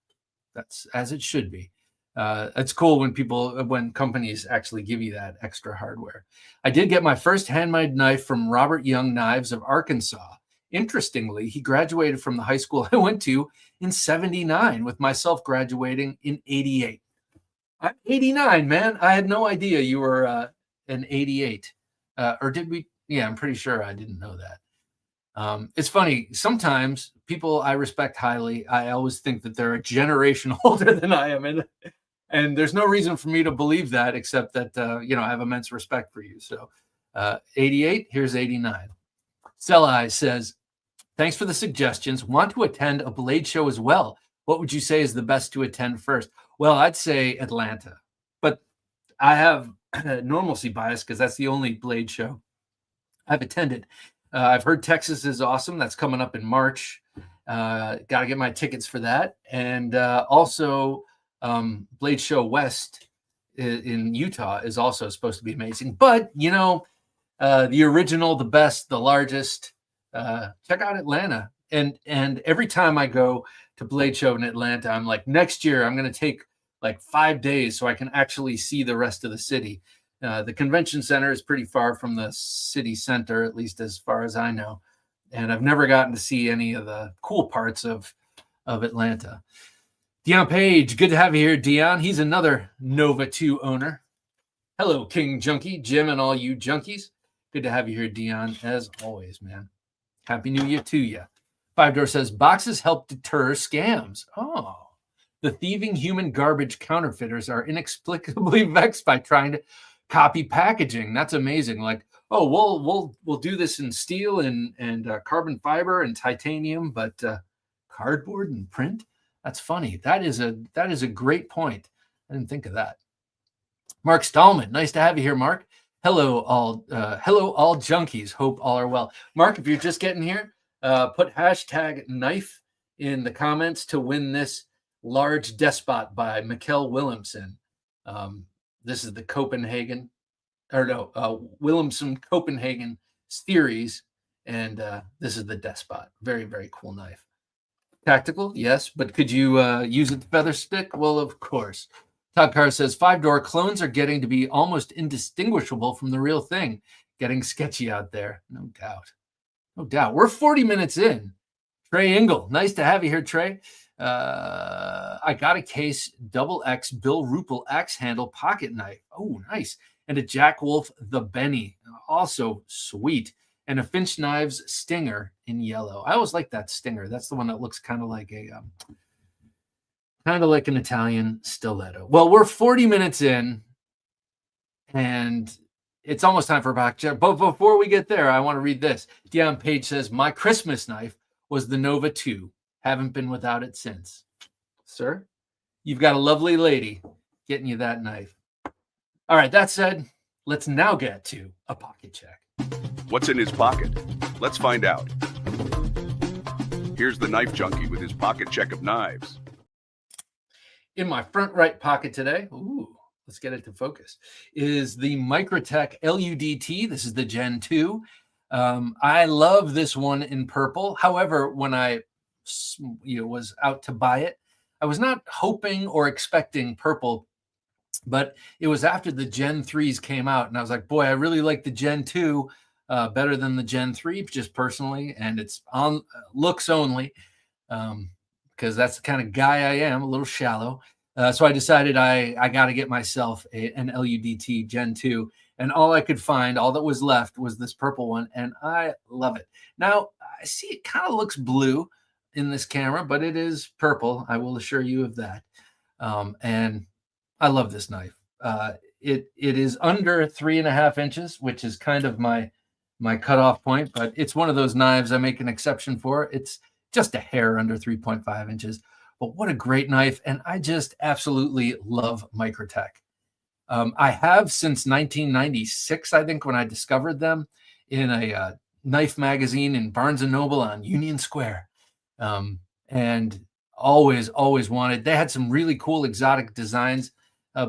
that's as it should be. It's cool when companies actually give you that extra hardware. I did get my first handmade knife from Robert Young Knives of Arkansas. Interestingly, he graduated from the high school I went to in 79, with myself graduating in 88. I'm 89, man. I had no idea you were an 88. Or did we? Yeah, I'm pretty sure I didn't know that. It's funny. Sometimes people I respect highly, I always think that they're a generation older than I am. And there's no reason for me to believe that, except that, I have immense respect for you. So 88, here's 89. Sell Eyes says, thanks for the suggestions. Want to attend a blade show as well. What would you say is the best to attend first? Well, I'd say Atlanta, but I have normalcy bias because that's the only blade show I've attended. I've heard Texas is awesome. That's coming up in March. Got to get my tickets for that. And also Blade Show West in Utah is also supposed to be amazing. But, the original, the best, the largest, check out Atlanta. And every time I go to Blade Show in Atlanta, I'm like, next year I'm going to take like 5 days so I can actually see the rest of the city. The convention center is pretty far from the city center, at least as far as I know. And I've never gotten to see any of the cool parts of Atlanta. Dion Page, good to have you here, Dion. He's another Nova 2 owner. Hello, King Junkie, Jim, and all you junkies. Good to have you here, Dion, as always, man. Happy New Year to you. Five Door says, boxes help deter scams. Oh, the thieving human garbage counterfeiters are inexplicably vexed by trying to copy packaging. That's amazing. Like, oh, we'll do this in steel and carbon fiber and titanium, but cardboard and print. That's funny. That is a great point. I didn't think of that. Mark Stallman, nice to have you here, Mark. Hello, all junkies. Hope all are well. Mark, if you're just getting here, put hashtag knife in the comments to win this large despot by Mikkel Williamson. This is the Williamson Copenhagen theories, and this is the despot. Very, very cool knife. Tactical, yes, but could you use it to feather stick? Well, of course. Todd Carr says, 5-door clones are getting to be almost indistinguishable from the real thing. Getting sketchy out there. No doubt. No doubt. We're 40 minutes in. Trey Engel, nice to have you here, Trey. I got a case XX Bill Ruppel axe handle pocket knife. Oh, nice. And a Jack Wolf the Benny. Also sweet. And a Finch Knives Stinger in yellow. I always like that Stinger. That's the one that looks kind of like an Italian stiletto. Well, we're 40 minutes in. And it's almost time for a pocket check. But before we get there, I want to read this. Dion Page says, my Christmas knife was the Nova 2. Haven't been without it since. Sir, you've got a lovely lady getting you that knife. All right, that said, let's now get to a pocket check. What's in his pocket? Let's find out. Here's the Knife Junkie with his pocket check of knives. In my front right pocket today, let's get it to focus, is the Microtech LUDT. This is the Gen 2. I love this one in purple. However, when I was out to buy it, I was not hoping or expecting purple, but it was after the Gen 3s came out, and I was like, boy, I really like the Gen 2 better than the Gen 3, just personally, and it's on looks only, because that's the kind of guy I am, a little shallow. So I decided I got to get myself an LUDT Gen 2, and all I could find, all that was left, was this purple one, and I love it. Now, I see it kind of looks blue in this camera, but it is purple. I will assure you of that. And I love this knife. It is under 3.5 inches, which is kind of my cutoff point, but it's one of those knives I make an exception for. It's just a hair under 3.5 inches, but what a great knife. And I just absolutely love Microtech. I have since 1996, I think, when I discovered them in a knife magazine in Barnes & Noble on Union Square. And always wanted, they had some really cool exotic designs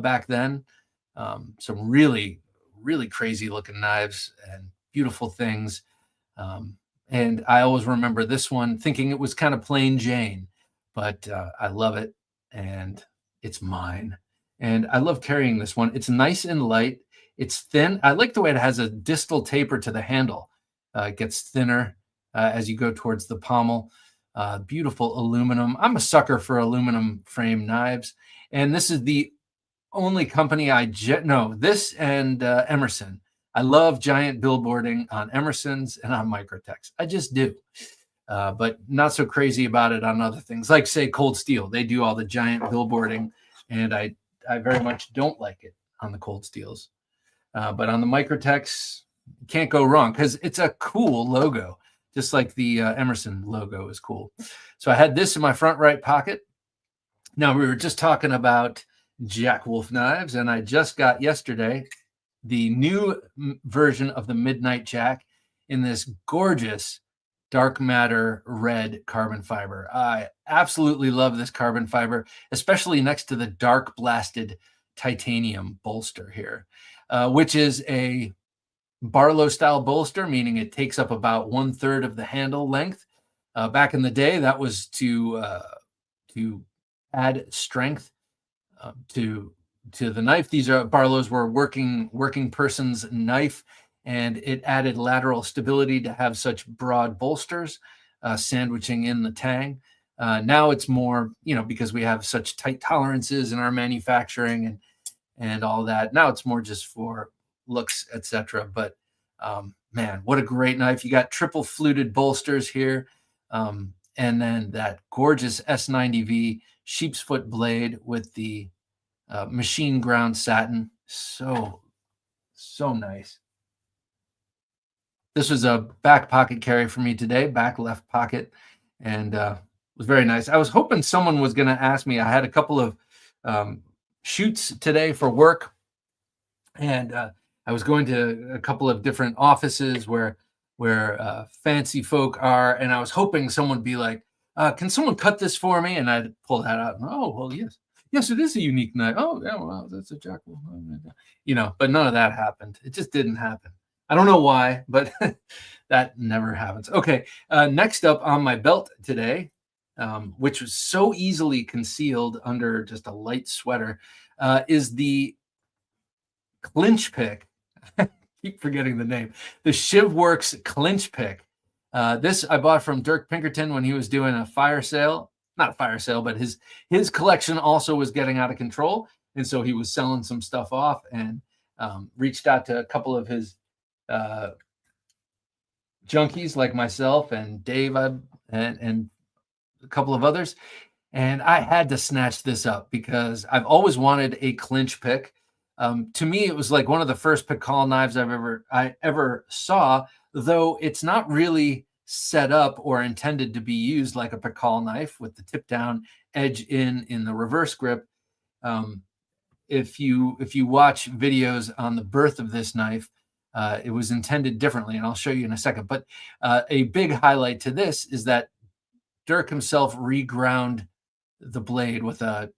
back then. Some really crazy looking knives and beautiful things. And I always remember this one thinking it was kind of plain Jane, but I love it and it's mine. And I love carrying this one. It's nice and light. It's thin. I like the way it has a distal taper to the handle. It gets thinner as you go towards the pommel. Beautiful aluminum. I'm a sucker for aluminum frame knives. And this is the only company this and Emerson. I love giant billboarding on Emerson's and on Microtechs. I just do. But not so crazy about it on other things, like, say, Cold Steel. They do all the giant billboarding, and I very much don't like it on the Cold Steels. But on the Microtechs, you can't go wrong because it's a cool logo, just like the Emerson logo is cool. So I had this in my front right pocket. Now, we were just talking about Jack Wolf knives, and I just got yesterday the new version of the Midnight Jack in this gorgeous dark matter red carbon fiber. I absolutely love this carbon fiber, especially next to the dark blasted titanium bolster here, which is a Barlow style bolster, meaning it takes up about 1/3 of the handle length. Back in the day, that was to add strength to the knife. These are Barlows were working person's knife, and it added lateral stability to have such broad bolsters sandwiching in the tang. Now it's more, because we have such tight tolerances in our manufacturing and all that. Now it's more just for looks, etc. But man, what a great knife. You got triple fluted bolsters here. And then that gorgeous S90V sheep's foot blade with the machine ground satin. So nice. This was a back pocket carry for me today, back left pocket, and was very nice. I was hoping someone was going to ask me. I had a couple of shoots today for work, and I was going to a couple of different offices where fancy folk are, and I was hoping someone would be like, can someone cut this for me? And I'd pull that out. Oh, well, yes, it is a unique knife. Oh, yeah, well, that's a Jack Wolf. But none of that happened. It just didn't happen. I don't know why, but that never happens. Okay, next up on my belt today, which was so easily concealed under just a light sweater, is the clinch pick. Keep forgetting the name. The Shivworks clinch pick. This I bought from Dirk Pinkerton when he was doing a fire sale. Not a fire sale, but his collection also was getting out of control, and so he was selling some stuff off, and reached out to a couple of his junkies like myself and Dave and a couple of others, and I had to snatch this up because I've always wanted a clinch pick. To me, it was like one of the first Pikal knives I ever saw, though it's not really set up or intended to be used like a Pikal knife with the tip down, edge in the reverse grip. Um, if you watch videos on the birth of this knife, it was intended differently, and I'll show you in a second. But a big highlight to this is that Dirk himself reground the blade with a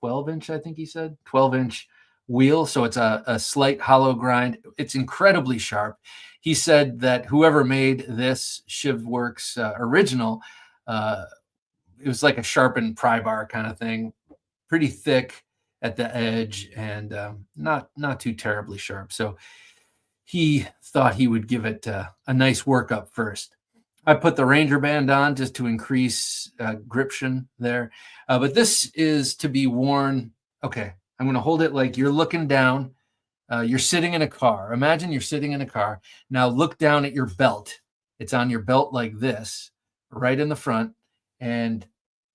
12-inch, I think he said, 12-inch wheel. So it's a slight hollow grind. It's incredibly sharp. He said that whoever made this Shivworks original, it was like a sharpened pry bar kind of thing, pretty thick at the edge and not too terribly sharp. So he thought he would give it a nice workup first. I put the Ranger band on just to increase gription there. But this is to be worn. Okay, I'm going to hold it like you're looking down. You're sitting in a car. Imagine you're sitting in a car. Now look down at your belt. It's on your belt like this, right in the front. And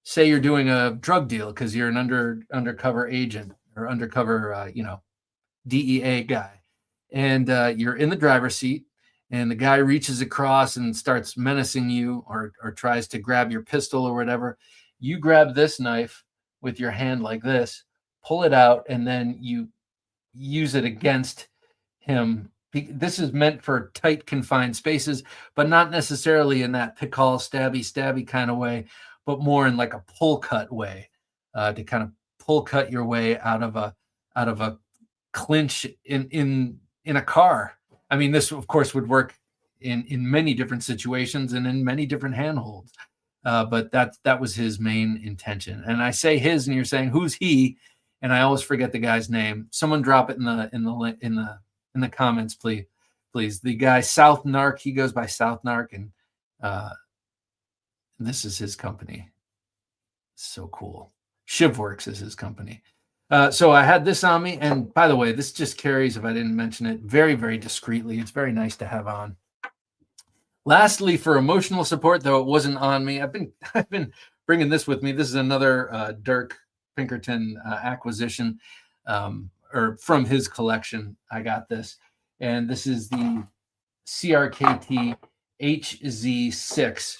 say you're doing a drug deal because you're an undercover agent or undercover, DEA guy. And you're in the driver's seat. And the guy reaches across and starts menacing you or tries to grab your pistol or whatever. You grab this knife with your hand like this, pull it out, and then you use it against him. This is meant for tight, confined spaces, but not necessarily in that Pikal stabby kind of way, but more in like a pull cut way, to kind of pull cut your way out of a clinch in a car. I mean, this, of course, would work in many different situations and in many different handholds. But that was his main intention. And I say his, and you're saying, who's he? And I always forget the guy's name. Someone drop it in the comments, please. The guy South Narc, he goes by South Narc, and this is his company. So cool. Shivworks is his company. So I had this on me, and by the way, this just carries, if I didn't mention it, very, very discreetly. It's very nice to have on. Lastly, for emotional support, though it wasn't on me, I've been bringing this with me. This is another Dirk Pinkerton acquisition, or from his collection. I got this, and this is the CRKT HZ6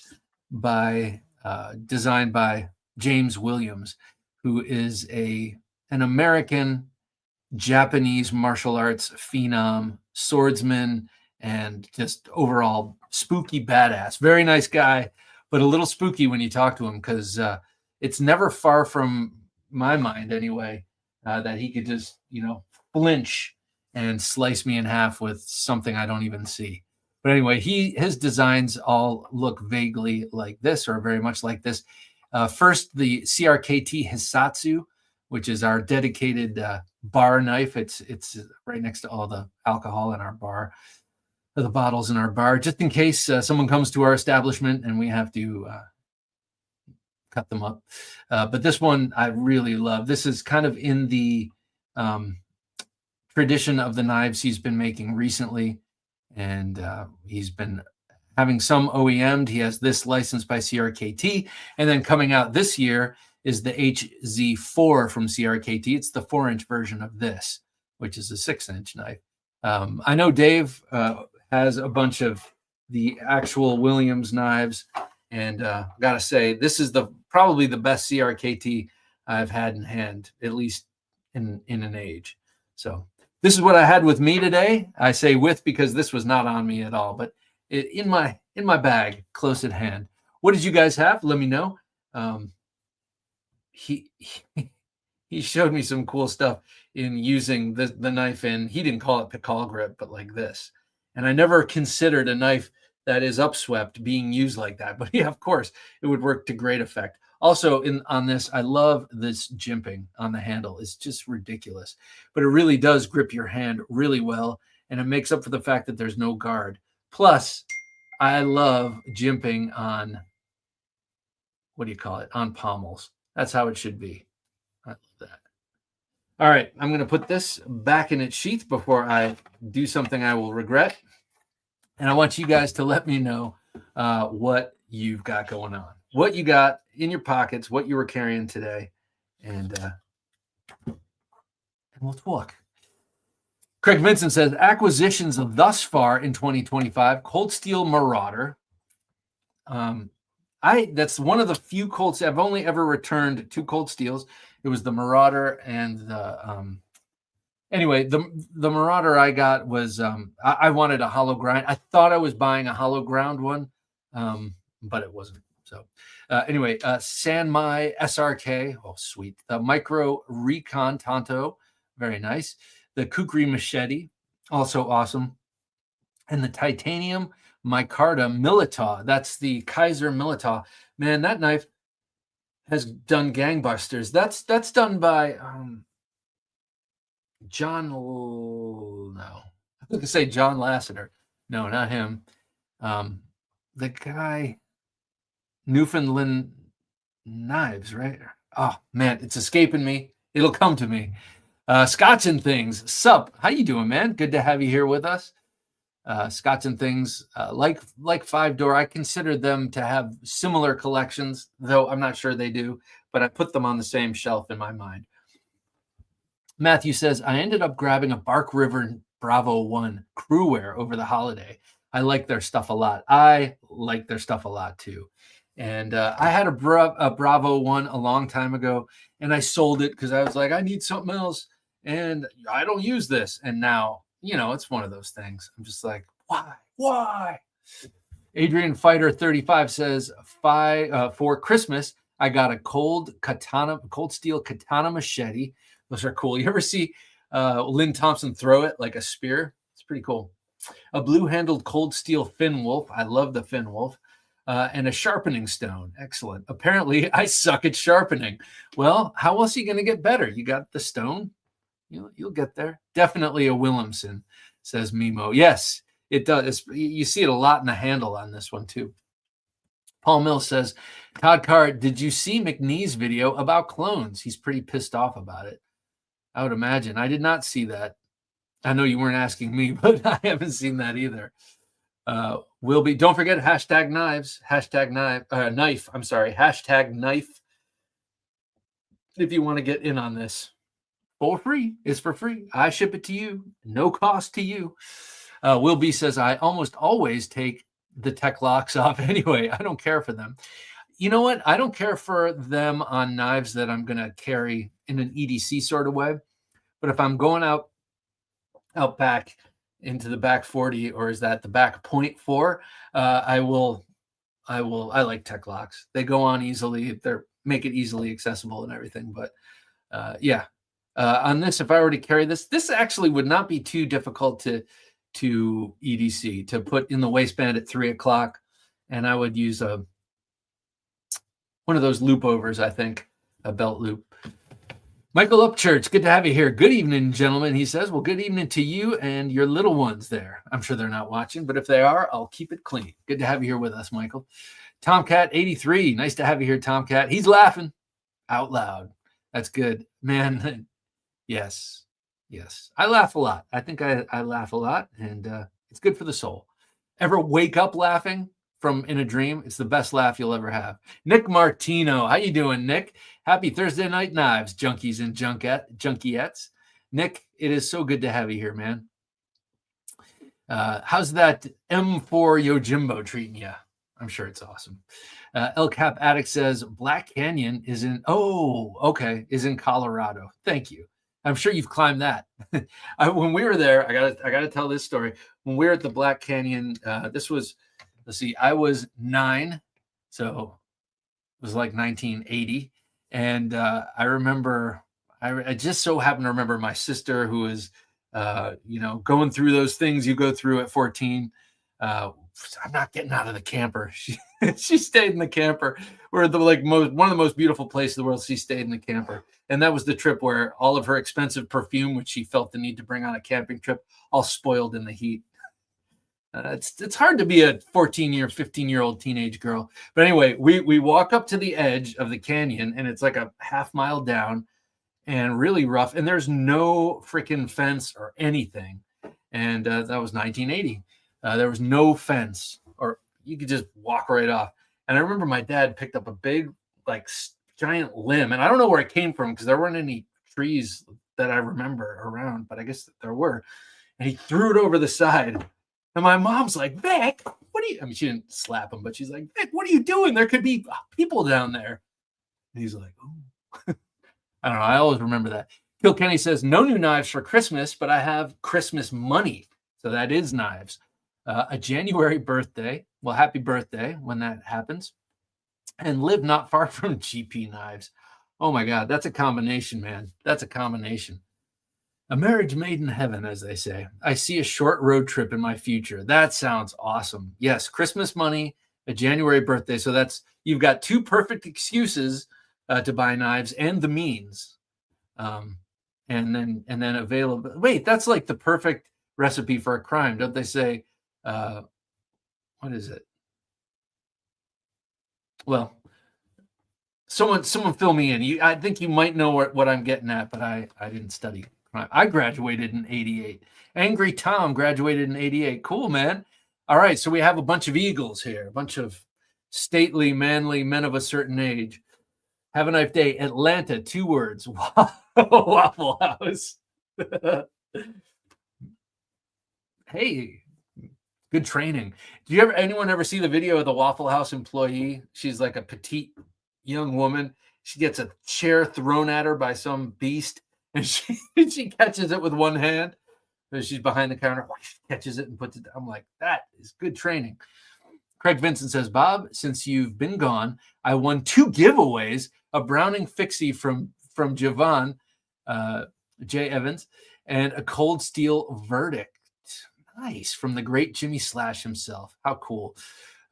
designed by James Williams, who is an American Japanese martial arts phenom, swordsman, and just overall spooky badass. Very nice guy, but a little spooky when you talk to him, because it's never far from my mind anyway that he could just, flinch and slice me in half with something I don't even see. But anyway, his designs all look vaguely like this, or very much like this. First, the CRKT Hisatsu, which is our dedicated bar knife. It's right next to all the alcohol in our bar, or the bottles in our bar, just in case someone comes to our establishment and we have to cut them up. But this one I really love. This is kind of in the tradition of the knives he's been making recently, and he's been having some OEM'd. He has this licensed by CRKT, and then coming out this year is the HZ4 from CRKT. It's the 4-inch version of this, which is a 6-inch knife. I know Dave has a bunch of the actual Williams knives, and gotta say, this is probably the best CRKT I've had in hand, at least in an age. So this is what I had with me today. I say with because this was not on me at all, but in my bag, close at hand. What did you guys have? Let me know. He showed me some cool stuff in using the knife in, he didn't call it Pikal grip, but like this. And I never considered a knife that is upswept being used like that. But yeah, of course, it would work to great effect. Also, on this, I love this jimping on the handle. It's just ridiculous. But it really does grip your hand really well, and it makes up for the fact that there's no guard. Plus, I love jimping on, on pommels. That's how it should be. I love that. All right, I'm going to put this back in its sheath before I do something I will regret. And I want you guys to let me know what you've got going on, what you got in your pockets, what you were carrying today, and we'll talk. Craig Vincent says, acquisitions thus far in 2025, Cold Steel Marauder. That's one of the few Cold Steel. I've only ever returned 2 Cold Steels. It was the Marauder and the anyway, the Marauder I got was I wanted a hollow grind. I thought I was buying a hollow ground one, but it wasn't. So anyway, Sanmai SRK. Oh, sweet. The Micro Recon Tonto. Very nice. The Kukri Machete. Also awesome. And the Titanium Micarta Militaw. That's the Kaiser Militaw. Man, that knife has done gangbusters. That's done by John. No, I was going to say John Lasseter. No, not him. The guy, Newfoundland Knives, right? Oh man, it's escaping me. It'll come to me. Scotch and Things. Sup? How you doing, man? Good to have you here with us. Scotch and Things, like Five Door, I consider them to have similar collections, though I'm not sure they do, but I put them on the same shelf in my mind. Matthew says, I ended up grabbing a Bark River Bravo 1 Crewwear over the holiday. I like their stuff a lot. I like their stuff a lot too. And I had a Bravo 1 a long time ago, and I sold it because I was like, I need something else, and I don't use this. And now, it's one of those things. I'm just like, why? Adrian Fighter 35 says, for Christmas, I got a cold steel katana machete. Those are cool. You ever see Lynn Thompson throw it like a spear? It's pretty cool. A blue-handled cold steel fin wolf. I love the fin wolf. And a sharpening stone. Excellent. Apparently, I suck at sharpening. Well, how else are you going to get better? You got the stone. You'll get there. Definitely a Williamson, says Mimo. Yes, it does. You see it a lot in the handle on this one, too. Paul Mills says, Todd Carr, did you see McNee's video about clones? He's pretty pissed off about it. I would imagine. I did not see that. I know you weren't asking me, but I haven't seen that either. Don't forget hashtag knives, hashtag knife. I'm sorry, hashtag knife. If you want to get in on this for free, it's for free. I ship it to you, no cost to you. Will B says, I almost always take the tech locks off anyway. I don't care for them. You know what? I don't care for them on knives that I'm going to carry in an EDC sort of way. But if I'm going out back into the back 40, or is that the back 0.4, I like tech locks. They go on easily. Make it easily accessible and everything. But on this, if I were to carry this actually would not be too difficult to EDC, to put in the waistband at 3 o'clock. And I would use one of those loop overs, I think, a belt loop. Michael Upchurch, good to have you here. Good evening, gentlemen, he says. Well, good evening to you and your little ones there. I'm sure they're not watching, but if they are, I'll keep it clean. Good to have you here with us, Michael. Tomcat83, nice to have you here, Tomcat. He's laughing out loud. That's good. Man, yes. I laugh a lot. I think I laugh a lot, and it's good for the soul. Ever wake up laughing from in a dream? It's the best laugh you'll ever have. Nick Martino, how you doing, Nick? Happy Thursday night, knives, junkies and junkiettes. Nick, it is so good to have you here, man. How's that M4 Yojimbo treating you? I'm sure it's awesome. El Cap Addict says Black Canyon is in Colorado. Thank you. I'm sure you've climbed that. When we were there, I gotta tell this story. When we were at the Black Canyon, this was, I was 9, so it was like 1980. And I remember, I just so happened to remember my sister, who was, going through those things you go through at 14. I'm not getting out of the camper. She stayed in the camper. We're one of the most beautiful places in the world. She stayed in the camper. And that was the trip where all of her expensive perfume, which she felt the need to bring on a camping trip, all spoiled in the heat. It's hard to be a 15-year-old teenage girl. But anyway, we walk up to the edge of the canyon, and it's like a half mile down and really rough. And there's no freaking fence or anything. And that was 1980. There was no fence, or you could just walk right off. And I remember my dad picked up a big, giant limb. And I don't know where it came from because there weren't any trees that I remember around, but I guess there were. And he threw it over the side. And my mom's like, Vic, what are you? I mean, she didn't slap him, but she's like, Vic, what are you doing? There could be people down there. And he's like, oh. I don't know. I always remember that. Kilkenny says, no new knives for Christmas, but I have Christmas money. So that is knives. A January birthday. Well, happy birthday when that happens. And live not far from GP Knives. Oh my God, that's a combination, man. That's a combination. A marriage made in heaven, as they say. I see a short road trip in my future. That sounds awesome. Yes, Christmas money, a January birthday. So that's, you've got two perfect excuses to buy knives and the means. And then available. Wait, that's like the perfect recipe for a crime. Don't they say, what is it? Well, someone fill me in. I think you might know what I'm getting at, but I didn't study. I graduated in 88. Angry Tom graduated in 88. Cool, man. All right, so we have a bunch of eagles here, a bunch of stately, manly men of a certain age. Have a nice day. Atlanta, 2 words. Waffle House. Hey, good training. Do anyone ever see the video of the Waffle House employee? She's like a petite young woman. She gets a chair thrown at her by some beast, and she catches it with one hand. She's behind the counter. She catches it and puts it down. I'm like, that is good training. Craig Vincent says, Bob, since you've been gone, I won 2 giveaways, a Browning Fixie from Javon, Jay Evans, and a Cold Steel Verdict. Nice, from the great Jimmy Slash himself. How cool.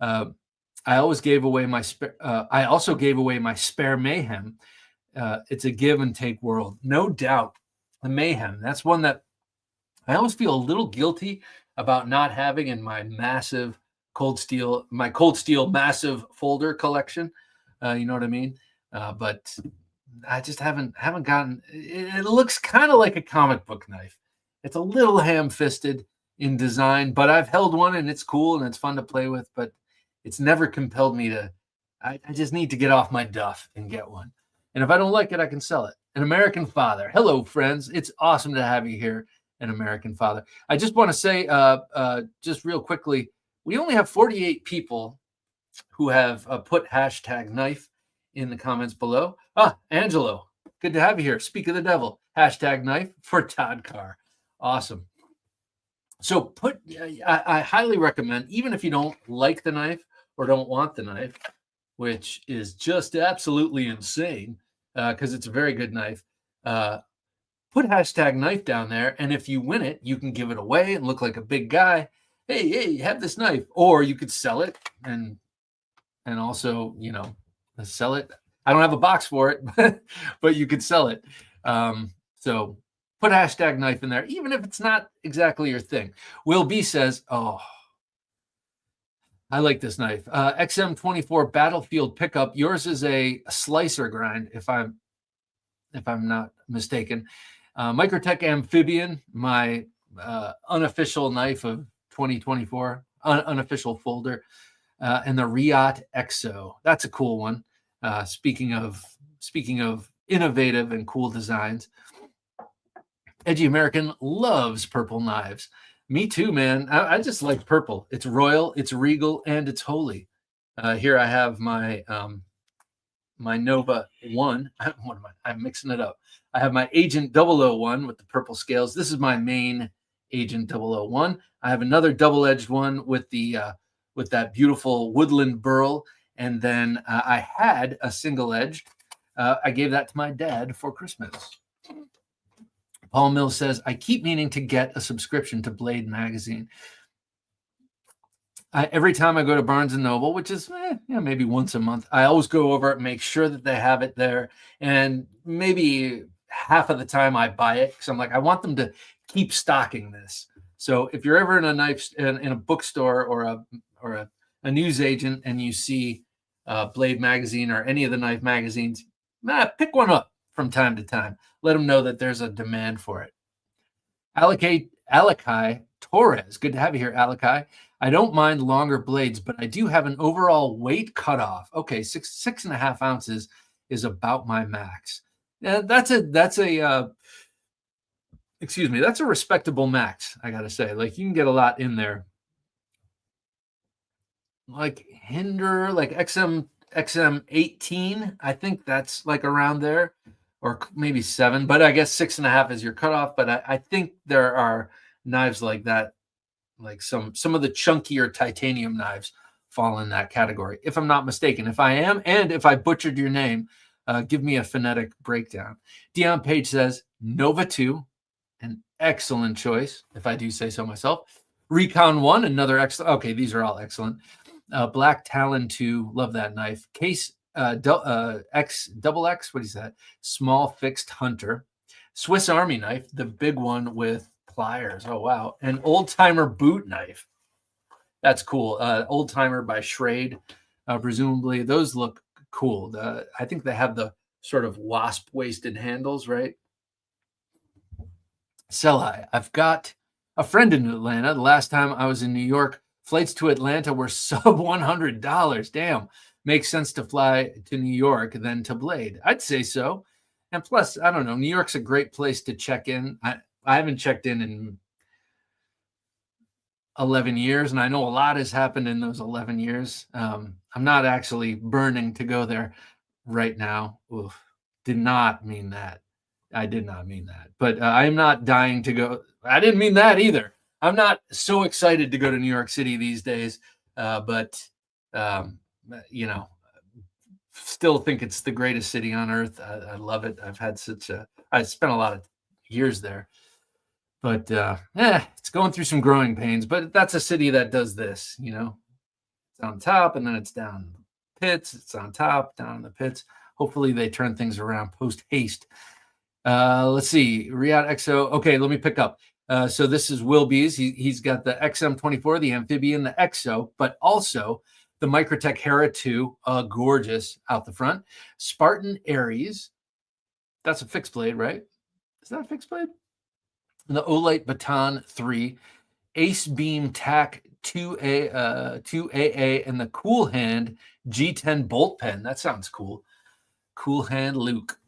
I also gave away my spare Mayhem. It's a give and take world. No doubt. The Mayhem. That's one that I always feel a little guilty about not having in my massive Cold Steel massive folder collection. You know what I mean? But I just haven't gotten it. Looks kind of like a comic book knife. It's a little ham-fisted in design, but I've held one and it's cool and it's fun to play with, but it's never compelled me to. I just need to get off my duff and get one. And if I don't like it, I can sell it. An American Father. Hello, friends. It's awesome to have you here, An American Father. I just want to say, just real quickly, we only have 48 people who have put #knife in the comments below. Angelo, good to have you here. Speak of the devil. #knife for Todd Carr. Awesome. So I highly recommend, even if you don't like the knife or don't want the knife, which is just absolutely insane because it's a very good knife, put #knife down there. And if you win it, you can give it away and look like a big guy. Hey, have this knife. Or you could sell it and also, sell it. I don't have a box for it, but you could sell it. So put #knife in there, even if it's not exactly your thing. Will B says, oh, I like this knife. XM24 Battlefield pickup. Yours is a slicer grind, if I'm not mistaken. Microtech Amphibian, my unofficial knife of 2024, unofficial folder, and the Riot Exo. That's a cool one. Speaking of innovative and cool designs, Edgy American loves purple knives. Me too, man. I just like purple. It's royal, it's regal, and it's holy. Here I have my my Nova 1. I'm mixing it up. I have my Agent 001 with the purple scales. This is my main Agent 001. I have another double-edged one with the with that beautiful woodland burl, and then I had a single-edged. I gave that to my dad for Christmas. Paul Mills says, I keep meaning to get a subscription to Blade magazine. Every time I go to Barnes & Noble, which is maybe once a month, I always go over it, make sure that they have it there. And maybe half of the time I buy it because I'm like, I want them to keep stocking this. So if you're ever in a bookstore or a news agent and you see Blade magazine or any of the knife magazines, pick one up from time to time. Let them know that there's a demand for it. Alakai Torres. Good to have you here, Alakai. I don't mind longer blades, but I do have an overall weight cutoff. Okay, 6.5 ounces is about my max. That's a excuse me, that's a respectable max, I gotta say. Like, you can get a lot in there. Like Hinder, like XM18, I think that's like around there, or maybe 7, but I guess 6.5 is your cutoff. But I think there are knives like that, like some of the chunkier titanium knives fall in that category, if I'm not mistaken. If I am, and if I butchered your name, give me a phonetic breakdown. Dion Page says Nova 2, an excellent choice, if I do say so myself. Recon 1, another excellent. Okay, these are all excellent. Black Talon 2, love that knife. Case X double X, what is that? Small fixed hunter. Swiss Army knife, the big one with pliers. Oh wow. An old timer boot knife. That's cool. Old timer by Schrade, presumably. Those look cool. I think they have the sort of wasp waisted handles, right? Selhigh. I've got a friend in Atlanta. The last time I was in New York, flights to Atlanta were sub $100. Damn. Makes sense to fly to New York than to Blade. I'd say so. And plus, I don't know, New York's a great place to check in. I haven't checked in 11 years, and I know a lot has happened in those 11 years. I'm not actually burning to go there right now. Oof. Did not mean that. I did not mean that. But I am not dying to go. I didn't mean that either. I'm not so excited to go to New York City these days, but you know, still think it's the greatest city on earth. I love it. I spent a lot of years there, but it's going through some growing pains. But that's a city that does this, you know, it's on top and then it's down in the pits. It's on top, down in the pits. Hopefully they turn things around post haste. Let's see, Riyadh XO. Okay, let me pick up. So this is Will B's. He's got the XM24, the amphibian, the XO, but also the Microtech Hera 2, gorgeous out the front. Spartan Aries. That's a fixed blade, right? Is that a fixed blade? And the Olight Baton 3, Ace Beam Tac 2AA, and the Cool Hand G10 Bolt Pen. That sounds cool. Cool Hand Luke.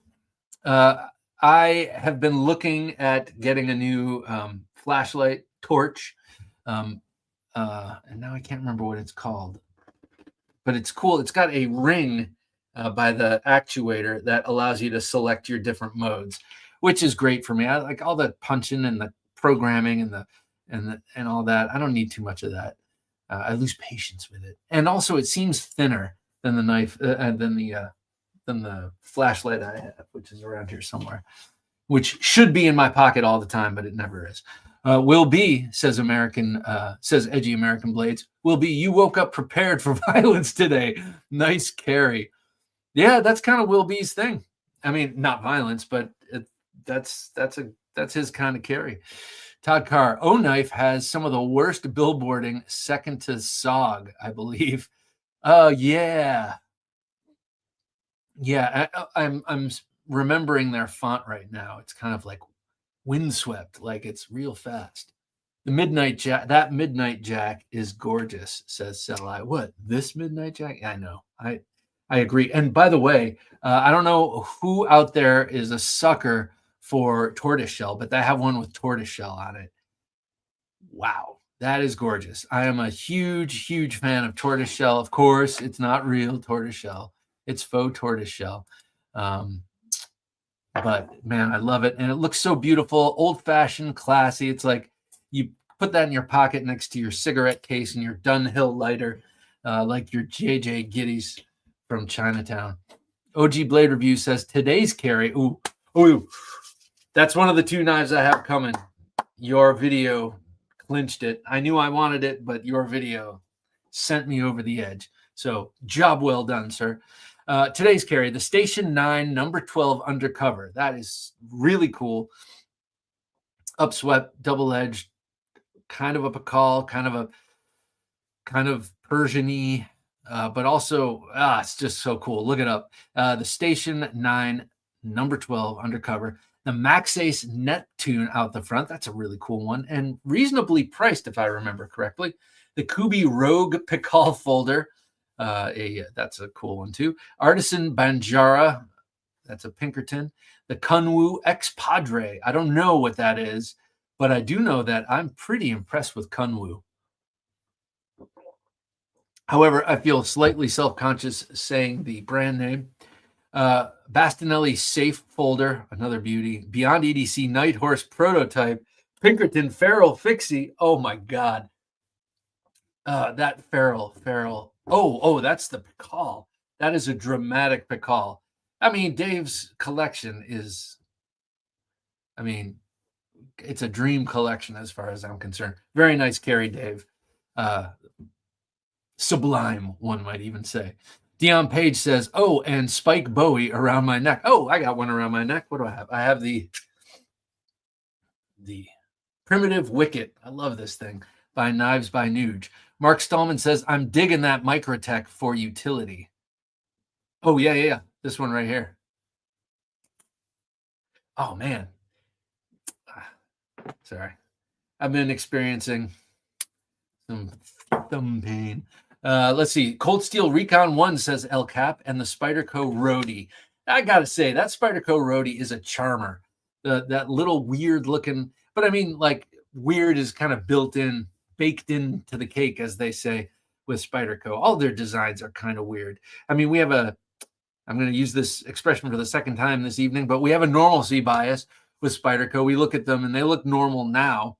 I have been looking at getting a new flashlight torch, and now I can't remember what it's called, but it's cool. It's got a ring by the actuator that allows you to select your different modes, which is great for me. I like all the punching and the programming and all that. I don't need too much of that. I lose patience with it, and also it seems thinner than the knife and than the flashlight I have, which is around here somewhere, which should be in my pocket all the time, but it never is. Will B says Edgy American Blades. Will B, you woke up prepared for violence today. Nice carry. Yeah, that's kind of Will B's thing. I mean, not violence, but that's his kind of carry. Todd Carr, O Knife has some of the worst billboarding, second to SOG, I believe. Oh yeah. Yeah, I'm remembering their font right now. It's kind of like windswept, like it's real fast. The Midnight Jack, that Midnight Jack is gorgeous, says Selai. What, this Midnight Jack? I know. I agree. And by the way, I don't know who out there is a sucker for tortoiseshell, but they have one with tortoiseshell on it. Wow, that is gorgeous. I am a huge, huge fan of tortoiseshell. Of course, it's not real tortoiseshell. It's faux tortoiseshell. But man, I love it. And it looks so beautiful, old-fashioned, classy. It's like you put that in your pocket next to your cigarette case and your Dunhill lighter, like your JJ Giddies from Chinatown. OG Blade Review says, today's carry. Ooh, that's one of the two knives I have coming. Your video clinched it. I knew I wanted it, but your video sent me over the edge. So job well done, sir. Today's carry, the Station 9 number 12 undercover. That is really cool. Upswept, double-edged, kind of a Pakal, kind of Persian-y, but also it's just so cool. Look it up. The Station 9 number 12 undercover. The Maxace Neptune out the front. That's a really cool one and reasonably priced, if I remember correctly. The Kubi Rogue Pakal folder. That's a cool one too. Artisan Banjara. That's a Pinkerton. The Kunwu X Padre. I don't know what that is, but I do know that I'm pretty impressed with Kunwu. However, I feel slightly self-conscious saying the brand name. Bastinelli Safe Folder, another beauty. Beyond EDC Night Horse Prototype. Pinkerton Feral Fixie. Oh my God. That Feral. Oh, that's the Picall. That is a dramatic Picall. I mean, Dave's collection is, it's a dream collection as far as I'm concerned. Very nice carry, Dave. Sublime, one might even say. Dion Page says, oh, and Spike Bowie around my neck. Oh, I got one around my neck. What do I have? I have the Primitive Wicket. I love this thing by Knives by Nuge. Mark Stallman says, I'm digging that Microtech for utility. Oh, yeah. This one right here. Oh, man. Sorry. I've been experiencing some thumb pain. Let's see. Cold Steel Recon 1 says El Cap and the Spyderco Roadie. I got to say, that Spyderco Roadie is a charmer. That little weird looking, but I mean, like, weird is kind of baked into the cake, as they say with Spyderco. All their designs are kind of weird. I mean, I'm going to use this expression for the second time this evening, but we have a normalcy bias with Spyderco. We look at them and they look normal now.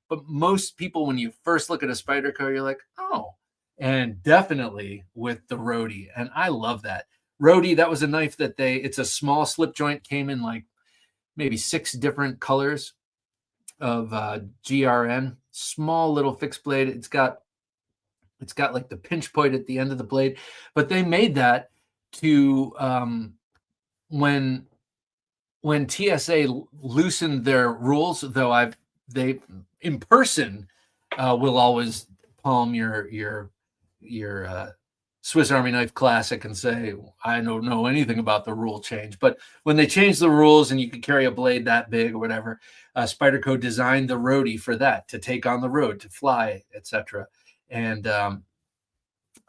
But most people, when you first look at a Spyderco, you're like, oh. And definitely with the Roadie. And I love that. Roadie, that was a knife that it's a small slip joint, came in like maybe 6 different colors of GRN. Small little fixed blade. It's got like the pinch point at the end of the blade. But they made that to when TSA loosened their rules, though they in person will always palm your Swiss Army Knife Classic and say, I don't know anything about the rule change. But when they changed the rules and you could carry a blade that big or whatever, Spyderco designed the Roadie for that, to take on the road, to fly, etc. And I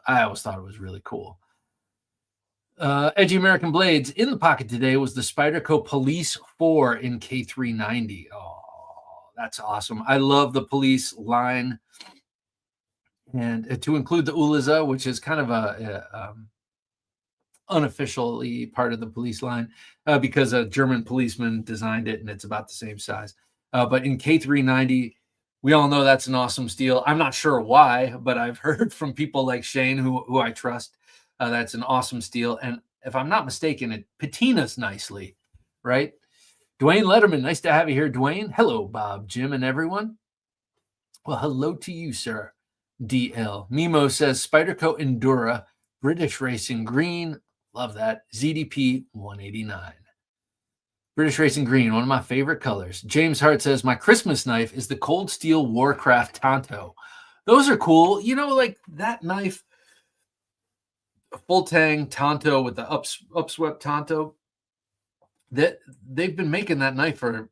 always thought it was really cool. Edgy American Blades in the pocket today was the Spyderco Police 4 in K390. Oh, that's awesome. I love the Police line. And to include the Uliza, which is kind of a unofficially part of the Police line, because a German policeman designed it and it's about the same size. But in K390, we all know that's an awesome steel. I'm not sure why, but I've heard from people like Shane, who I trust, that's an awesome steel. And if I'm not mistaken, it patinas nicely, right? Dwayne Letterman, nice to have you here, Dwayne. Hello, Bob, Jim, and everyone. Well, hello to you, sir. DL. Nemo says Spyderco Endura, British Racing Green. Love that. ZDP 189. British Racing Green, one of my favorite colors. James Hart says, my Christmas knife is the Cold Steel Warcraft Tonto. Those are cool. You know, like that knife, full tang Tonto with the upswept Tonto, that they've been making that knife for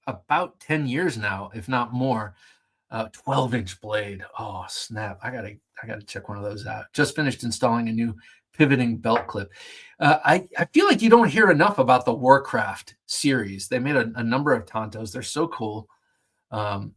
about 10 years now, if not more. 12-inch blade. Oh, snap. I gotta check one of those out. Just finished installing a new pivoting belt clip. I feel like you don't hear enough about the Warcraft series. They made a number of Tontos. They're so cool. I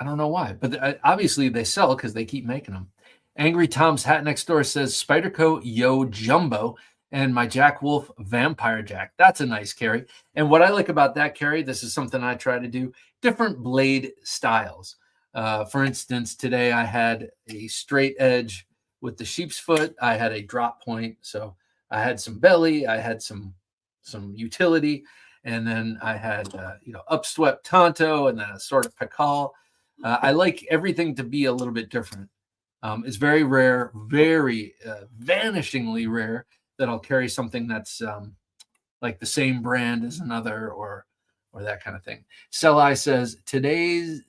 don't know why, but obviously they sell because they keep making them. Angry Tom's Hat Next Door says Spyderco Yo Jumbo and my Jack Wolf Vampire Jack. That's a nice carry. And what I like about that carry, this is something I try to do, different blade styles. For instance, today I had a straight edge with the sheep's foot. I had a drop point. So I had some belly, I had some utility, and then I had upswept Tonto and then a sort of Picall. I like everything to be a little bit different. It's very rare, very vanishingly rare that I'll carry something that's like the same brand as another or that kind of thing. Selai says today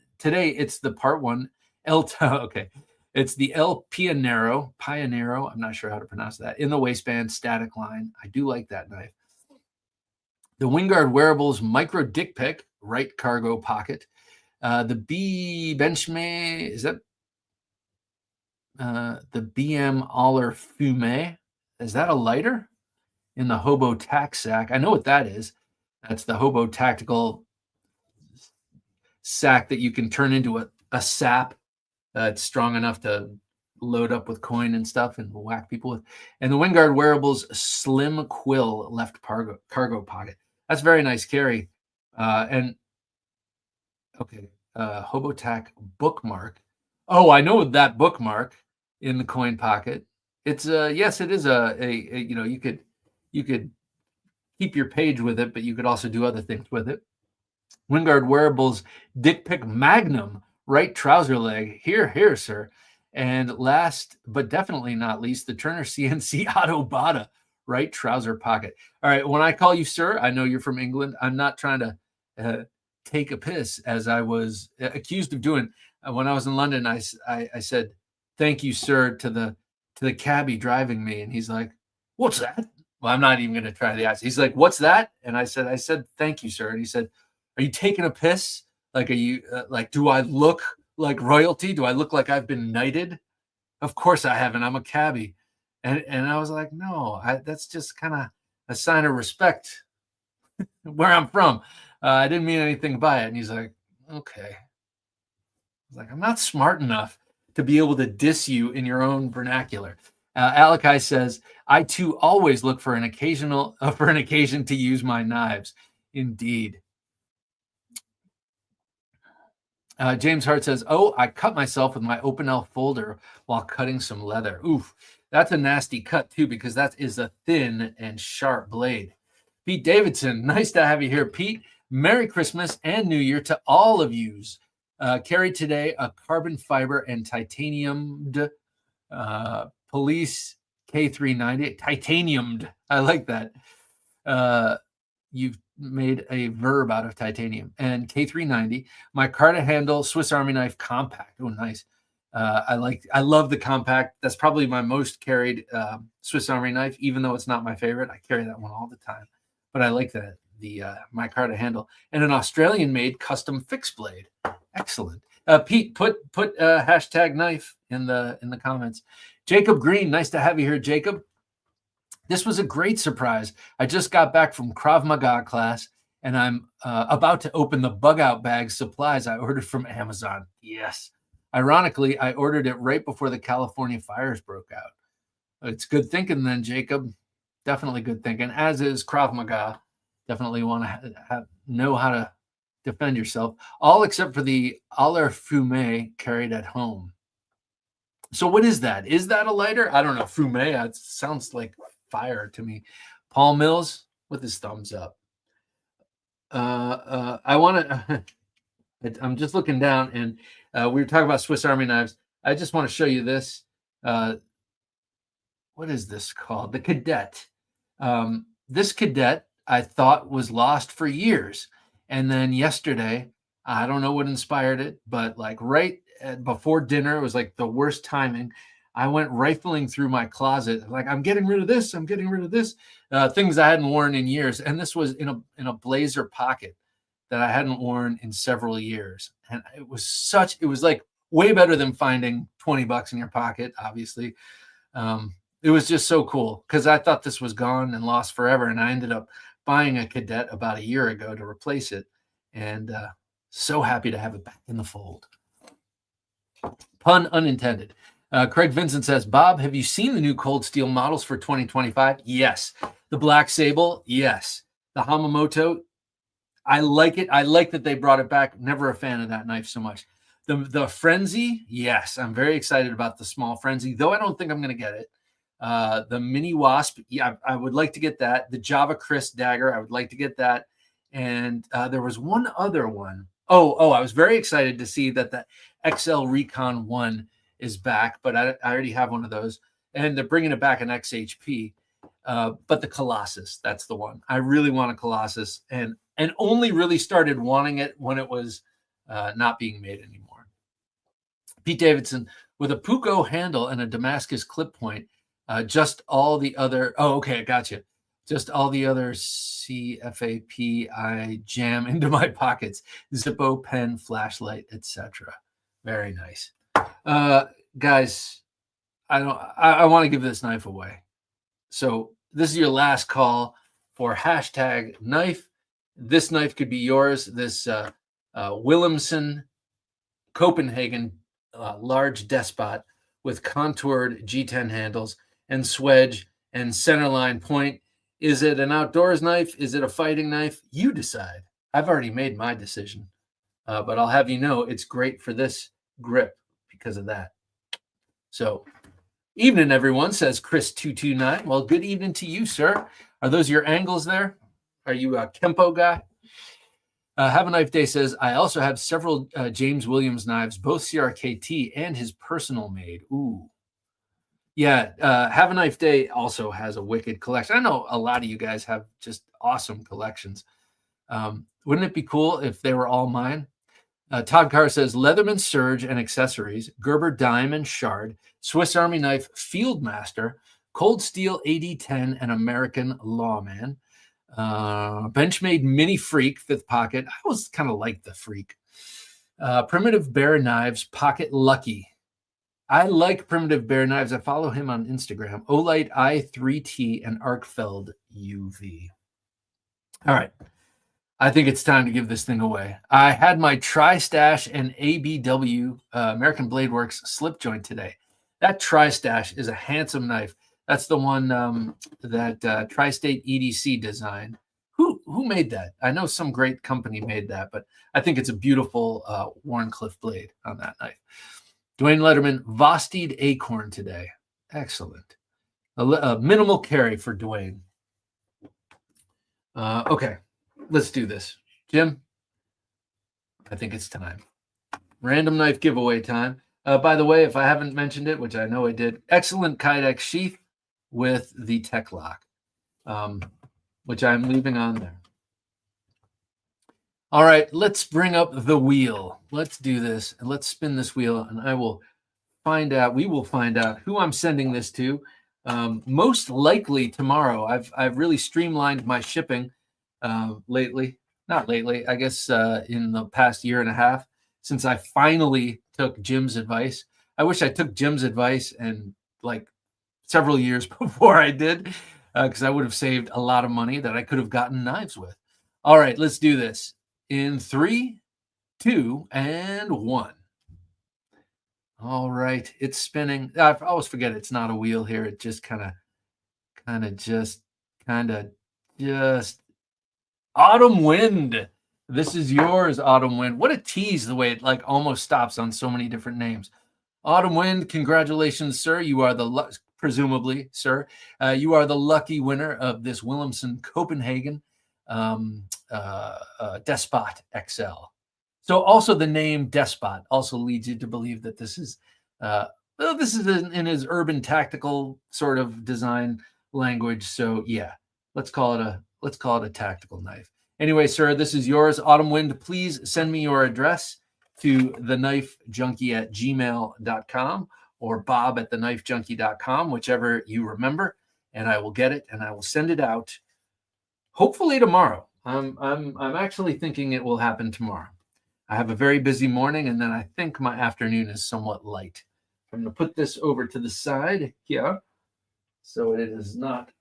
it's the part 1 okay. It's the El Pionero. I'm not sure how to pronounce that. In the waistband static line. I do like that knife. The Wingard Wearables Micro Dick Pick, right cargo pocket. The B Benchmade, is that the BM Aller Fume? Is that a lighter in the hobo tack sack. I know what that is. That's the hobo tactical sack that you can turn into a sap that's strong enough to load up with coin and stuff and whack people with. And the Wingard Wearables Slim Quill left cargo pocket. That's very nice carry. And okay, hobo tack bookmark. Oh, I know that bookmark in the coin pocket. It's yes, it is a you know, you could keep your page with it, but you could also do other things with it. Wingard Wearables Dick Pic Magnum right trouser leg. Here, sir. And last but definitely not least, the Turner CNC Auto Bada right trouser pocket. All right, when I call you sir, I know you're from England. I'm not trying to take a piss, as I was accused of doing when I was in London. I said, "Thank you, sir," to the cabbie driving me, and he's like, "What's that?" Well, I'm not even going to try the accent. He's like, "What's that?" And I said, "Thank you, sir." And he said, "Are you taking a piss? Like, are you like, do I look like royalty? Do I look like I've been knighted?" Of course I haven't. I'm a cabbie. And I was like, no, that's just kind of a sign of respect where I'm from. I didn't mean anything by it. And he's like, okay. I was like, I'm not smart enough to be able to diss you in your own vernacular. Alakai says, I too always look for an occasion to use my knives. Indeed. James Hart says, oh, I cut myself with my Open L folder while cutting some leather. Oof, that's a nasty cut too, because that is a thin and sharp blade. Pete Davidson, nice to have you here, Pete. Merry Christmas and New Year to all of yous. Carry today a carbon fiber and titaniumed Police K390. Titaniumed. I like that. You've made a verb out of titanium. And K390, my Carta handle Swiss Army knife compact. Oh, nice. I love the compact. That's probably my most carried Swiss Army knife, even though it's not my favorite. I carry that one all the time. But I like that, the my Carta handle. And an Australian-made custom fixed blade. Excellent. Pete, put hashtag knife in the comments. Jacob Green, nice to have you here, Jacob. This was a great surprise. I just got back from Krav Maga class, and I'm about to open the bug out bag supplies I ordered from Amazon. Yes. Ironically, I ordered it right before the California fires broke out. It's good thinking then, Jacob. Definitely good thinking, as is Krav Maga. Definitely want to know how to defend yourself, all except for the aller fume carried at home. So what is that? Is that a lighter? I don't know. Fume, it sounds like fire to me. Paul Mills with his thumbs up. I want to, I'm just looking down, and we were talking about Swiss Army knives. I just want to show you this. What is this called? The Cadet. This Cadet I thought was lost for years. And then yesterday, I don't know what inspired it, but like right before dinner, it was like the worst timing. I went rifling through my closet, like I'm getting rid of this. I'm getting rid of this. Things I hadn't worn in years, and this was in a blazer pocket that I hadn't worn in several years, and it was like way better than finding $20 in your pocket. Obviously, it was just so cool because I thought this was gone and lost forever, and I ended up buying a Cadet about a year ago to replace it, and so happy to have it back in the fold. Pun unintended. Craig Vincent says, Bob, have you seen the new Cold Steel models for 2025? Yes. The Black Sable? Yes. The Hamamoto? I like it. I like that they brought it back. Never a fan of that knife so much. The Frenzy? Yes. I'm very excited about the small Frenzy, though I don't think I'm going to get it. The Mini Wasp? Yeah, I would like to get that. The Java Chris Dagger? I would like to get that. And there was one other one. Oh, I was very excited to see that the XL Recon 1 is back, but I already have one of those, and they're bringing it back in XHP. But the Colossus, that's the one. I really want a Colossus, and only really started wanting it when it was not being made anymore. Pete Davidson with a Puko handle and a Damascus clip point. Just all the other. Oh, okay, I got you. Just all the other CFAP I jam into my pockets. Zippo, pen, flashlight, etc. Very nice. Guys, I want to give this knife away. So this is your last call for hashtag knife. This knife could be yours. This Willemsen Copenhagen large despot with contoured G10 handles and swedge and centerline point. Is it an outdoors knife? Is it a fighting knife? You decide. I've already made my decision, but I'll have you know it's great for this grip because of that. So, evening, everyone, says Chris229. Well, good evening to you, sir. Are those your angles there? Are you a Kempo guy? Have a Knife Day says, I also have several James Williams knives, both CRKT and his personal made. Ooh. Yeah, Have a Knife Day also has a wicked collection. I know a lot of you guys have just awesome collections. Wouldn't it be cool if they were all mine? Todd Carr says, Leatherman Surge and accessories, Gerber Dime and Shard, Swiss Army Knife Fieldmaster, Cold Steel AD-10 and American Lawman, Benchmade Mini Freak, 5th Pocket. I always kind of like the Freak. Primitive Bear Knives, Pocket Lucky. I like Primitive Bear Knives. I follow him on Instagram. Olight I3T and Arkfeld UV. All right. I think it's time to give this thing away. I had my Tri-Stash and ABW, American Blade Works slip joint today. That Tri-Stash is a handsome knife. That's the one that Tri-State EDC designed. Who made that? I know some great company made that, but I think it's a beautiful Warncliffe blade on that knife. Dwayne Letterman, Vosteed Acorn today. Excellent. A minimal carry for Dwayne. Okay. Let's do this. Jim, I think it's time. Random knife giveaway time. By the way, if I haven't mentioned it, which I know I did, excellent Kydex sheath with the Tech Lock, which I'm leaving on there. All right, let's bring up the wheel. Let's do this, and let's spin this wheel, and we will find out who I'm sending this to. Most likely tomorrow. I've really streamlined my shipping not lately, I guess in the past year and a half, since I finally took Jim's advice. I wish I took Jim's advice and like several years before I did, because I would have saved a lot of money that I could have gotten knives with. All right, let's do this in 3, 2, and 1. All right, it's spinning. I always forget it's not a wheel here. It just kind of Autumn Wind. This is yours, Autumn Wind. What a tease, the way it like almost stops on so many different names. Autumn Wind, congratulations, sir. You are presumably, sir, you are the lucky winner of this Willemsen Copenhagen Despot XL. So also the name Despot also leads you to believe that this is in his urban tactical sort of design language. So yeah, let's call it a tactical knife. Anyway, sir, this is yours. Autumn Wind, please send me your address to TheKnifeJunkie@gmail.com or bob@TheKnifeJunkie.com, whichever you remember, and I will get it and I will send it out hopefully tomorrow. I'm actually thinking it will happen tomorrow. I have a very busy morning, and then I think my afternoon is somewhat light. I'm going to put this over to the side here so it is not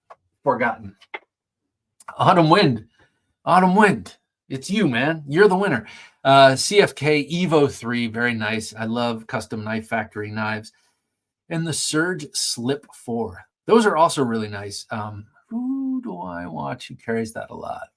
forgotten. Autumn Wind, it's you, man. You're the winner. CFK Evo 3, very nice. I love Custom Knife Factory knives. And the Surge Slip 4. Those are also really nice. Who do I watch who carries that a lot?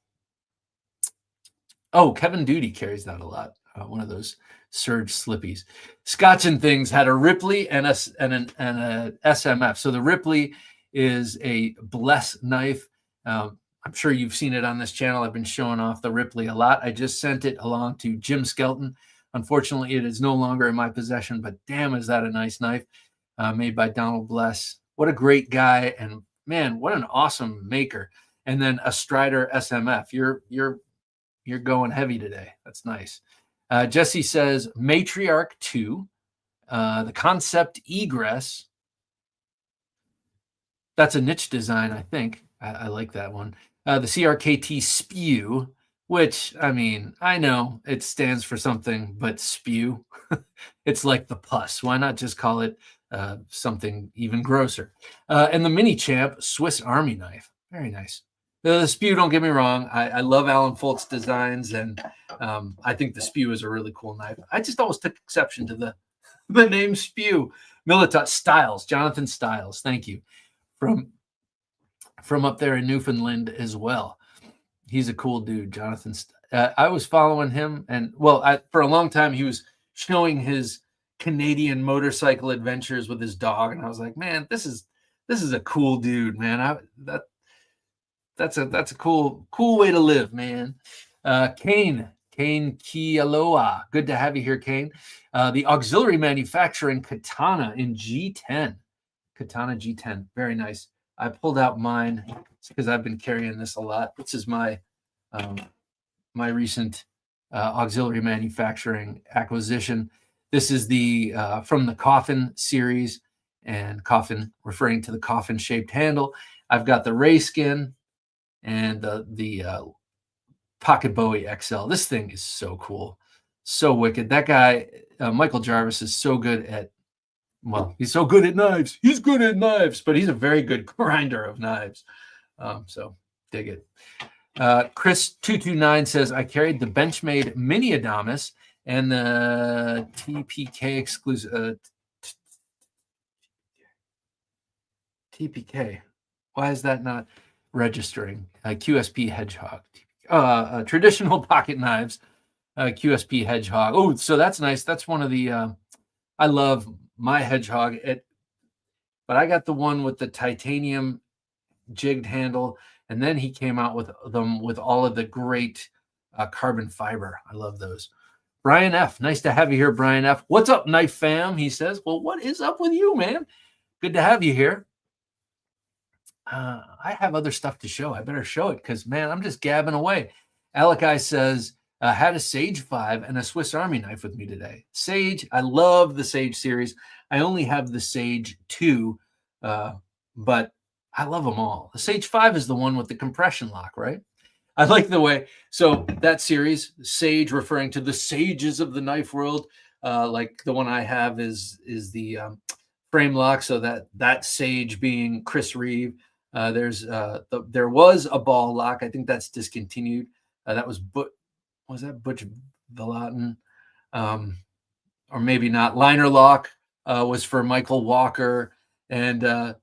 Oh, Kevin Duty carries that a lot. One of those Surge Slippies. Scotch and Things had a Ripley and a SMF. So the Ripley is a Bless knife. I'm sure you've seen it on this channel. I've been showing off the Ripley a lot. I just sent it along to Jim Skelton. Unfortunately, it is no longer in my possession, but damn, is that a nice knife made by Donald Bless. What a great guy, and man, what an awesome maker. And then a Strider SMF. You're going heavy today. That's nice. Jesse says Matriarch 2, the Concept Egress. That's a niche design, I think. I like that one. The CRKT Spew, which, I mean, I know it stands for something, but spew. It's like the pus. Why not just call it something even grosser. And the Mini Champ Swiss Army knife. Very nice. The Spew, don't get me wrong. I love Alan Folt's designs, and I think the Spew is a really cool knife. I just always took exception to the name Spew. Militant Styles, Jonathan Styles. Thank you. From up there in Newfoundland as well. He's a cool dude, Jonathan. I was following him, and for a long time he was showing his Canadian motorcycle adventures with his dog, and I was like, man, this is a cool dude, man. That's a cool way to live, man. Kane Kialoa, good to have you here, Kane. The auxiliary manufacturing katana in G10, katana G10, very nice. I pulled out mine because I've been carrying this a lot. This is my my recent auxiliary manufacturing acquisition. This is the from the Coffin series, and Coffin referring to the coffin-shaped handle. I've got the Ray Skin and the Pocket Bowie XL. This thing is so cool, so wicked. That guy, Michael Jarvis, is so good at. Well, he's so good at knives. He's good at knives, but he's a very good grinder of knives. So dig it. Chris229 says, I carried the Benchmade Mini Adamas and the TPK exclusive. TPK. Why is that not registering? QSP Hedgehog. Traditional pocket knives. QSP Hedgehog. Oh, so that's nice. That's one of the. I love my Hedgehog, but I got the one with the titanium jigged handle, and then he came out with them with all of the great carbon fiber. I love those. Brian F, nice to have you here, Brian F. What's up, Knife Fam? He says. Well, what is up with you, man? Good to have you here. I have other stuff to show. I better show it because, man, I'm just gabbing away. Alec says, had a Sage 5 and a Swiss Army knife with me today. Sage, I love the Sage series. I only have the Sage 2, but I love them all. The Sage 5 is the one with the compression lock, right? I like the way. So that series, Sage, referring to the sages of the knife world, like the one I have is the frame lock. So that Sage being Chris Reeve. There was a ball lock. I think that's discontinued. That was Butch Villatan, or maybe not. Liner lock was for Michael Walker, and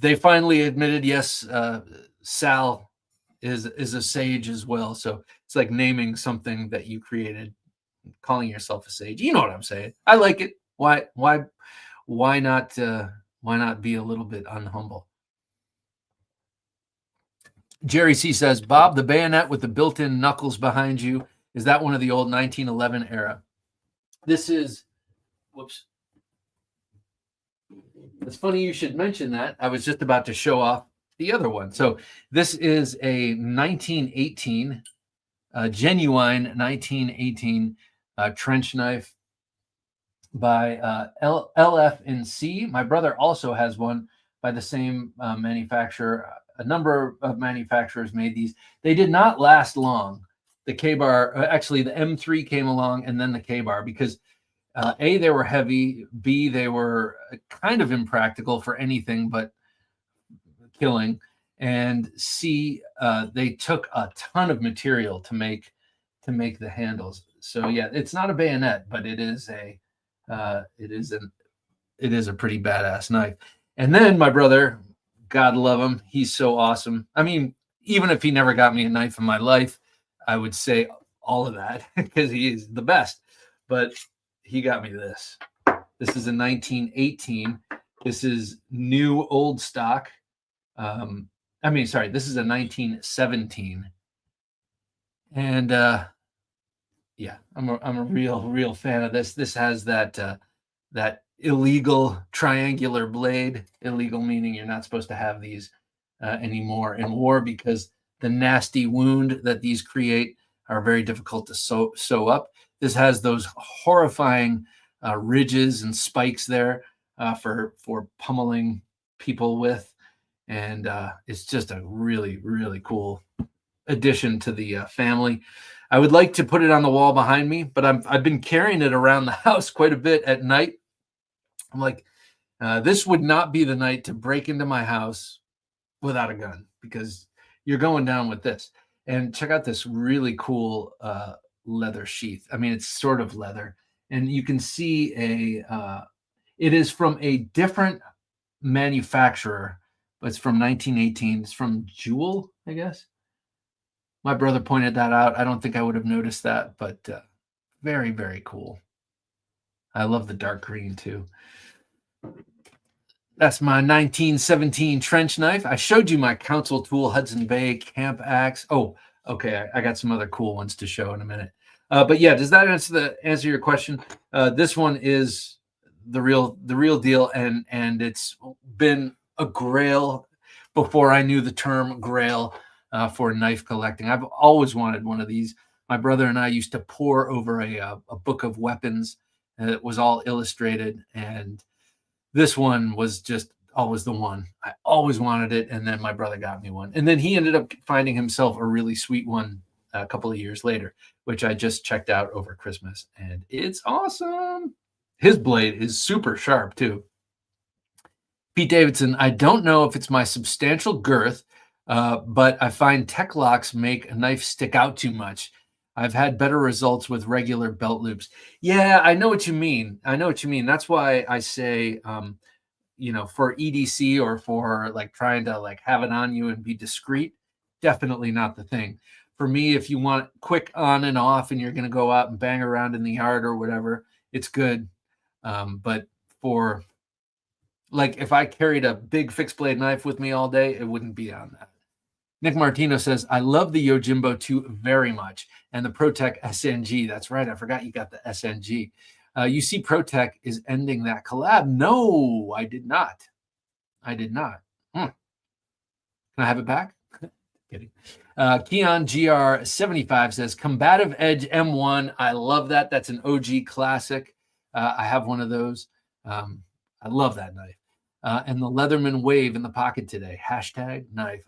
they finally admitted, yes, Sal is a Sage as well. So it's like naming something that you created, calling yourself a Sage. You know what I'm saying? I like it. Why not be a little bit unhumble? Jerry C says, Bob, the bayonet with the built-in knuckles behind you, is that one of the old 1911 era? This is, whoops. It's funny you should mention that. I was just about to show off the other one. So this is a 1918, genuine 1918 trench knife by LF&C. My brother also has one by the same manufacturer. A number of manufacturers made these. They did not last long. The K-bar, actually the M3 came along and then the K-bar because A, they were heavy, B, they were kind of impractical for anything but killing, and C, they took a ton of material to make the handles. So yeah, it's not a bayonet, but it is a pretty badass knife. And then my brother, God love him, he's so awesome. I mean, even if he never got me a knife in my life, I would say all of that because he is the best. But he got me this. This is a 1918. This is new old stock. This is a 1917. And yeah, I'm a real fan of this. This has that illegal triangular blade. Illegal meaning you're not supposed to have these anymore in war because the nasty wound that these create are very difficult to sew up. This has those horrifying ridges and spikes there for pummeling people with, and it's just a really, really cool addition to the family. I would like to put it on the wall behind me, but I've been carrying it around the house quite a bit at night. I'm like, This would not be the night to break into my house without a gun, because you're going down with this. And check out this really cool leather sheath. I mean, it's sort of leather, and you can see it is from a different manufacturer, but it's from 1918. It's from Jewel, I guess. My brother pointed that out. I don't think I would have noticed that, but very, very cool. I love the dark green too. That's my 1917 trench knife. I showed you my council tool Hudson Bay camp axe. Oh, okay. I got some other cool ones to show in a minute. But yeah, does that answer your question? This one is the real deal, and it's been a grail before I knew the term grail for knife collecting. I've always wanted one of these. My brother and I used to pore over a book of weapons that was all illustrated, and this one was just always the one. I always wanted it, and then my brother got me one. And then he ended up finding himself a really sweet one a couple of years later, which I just checked out over Christmas, and it's awesome. His blade is super sharp, too. Pete Davidson, I don't know if it's my substantial girth, but I find tech locks make a knife stick out too much. I've had better results with regular belt loops. Yeah, I know what you mean. That's why I say, for EDC or for like trying to like have it on you and be discreet, definitely not the thing. For me, if you want quick on and off and you're going to go out and bang around in the yard or whatever, it's good. But for like if I carried a big fixed blade knife with me all day, it wouldn't be on that. Nick Martino says, I love the Yojimbo 2 very much. And the ProTech SNG. That's right. I forgot you got the SNG. You see ProTech is ending that collab. No, I did not. Can I have it back? Kidding. Keon GR75 says, Combative Edge M1. I love that. That's an OG classic. I have one of those. I love that knife. And the Leatherman Wave in the pocket today. #knife.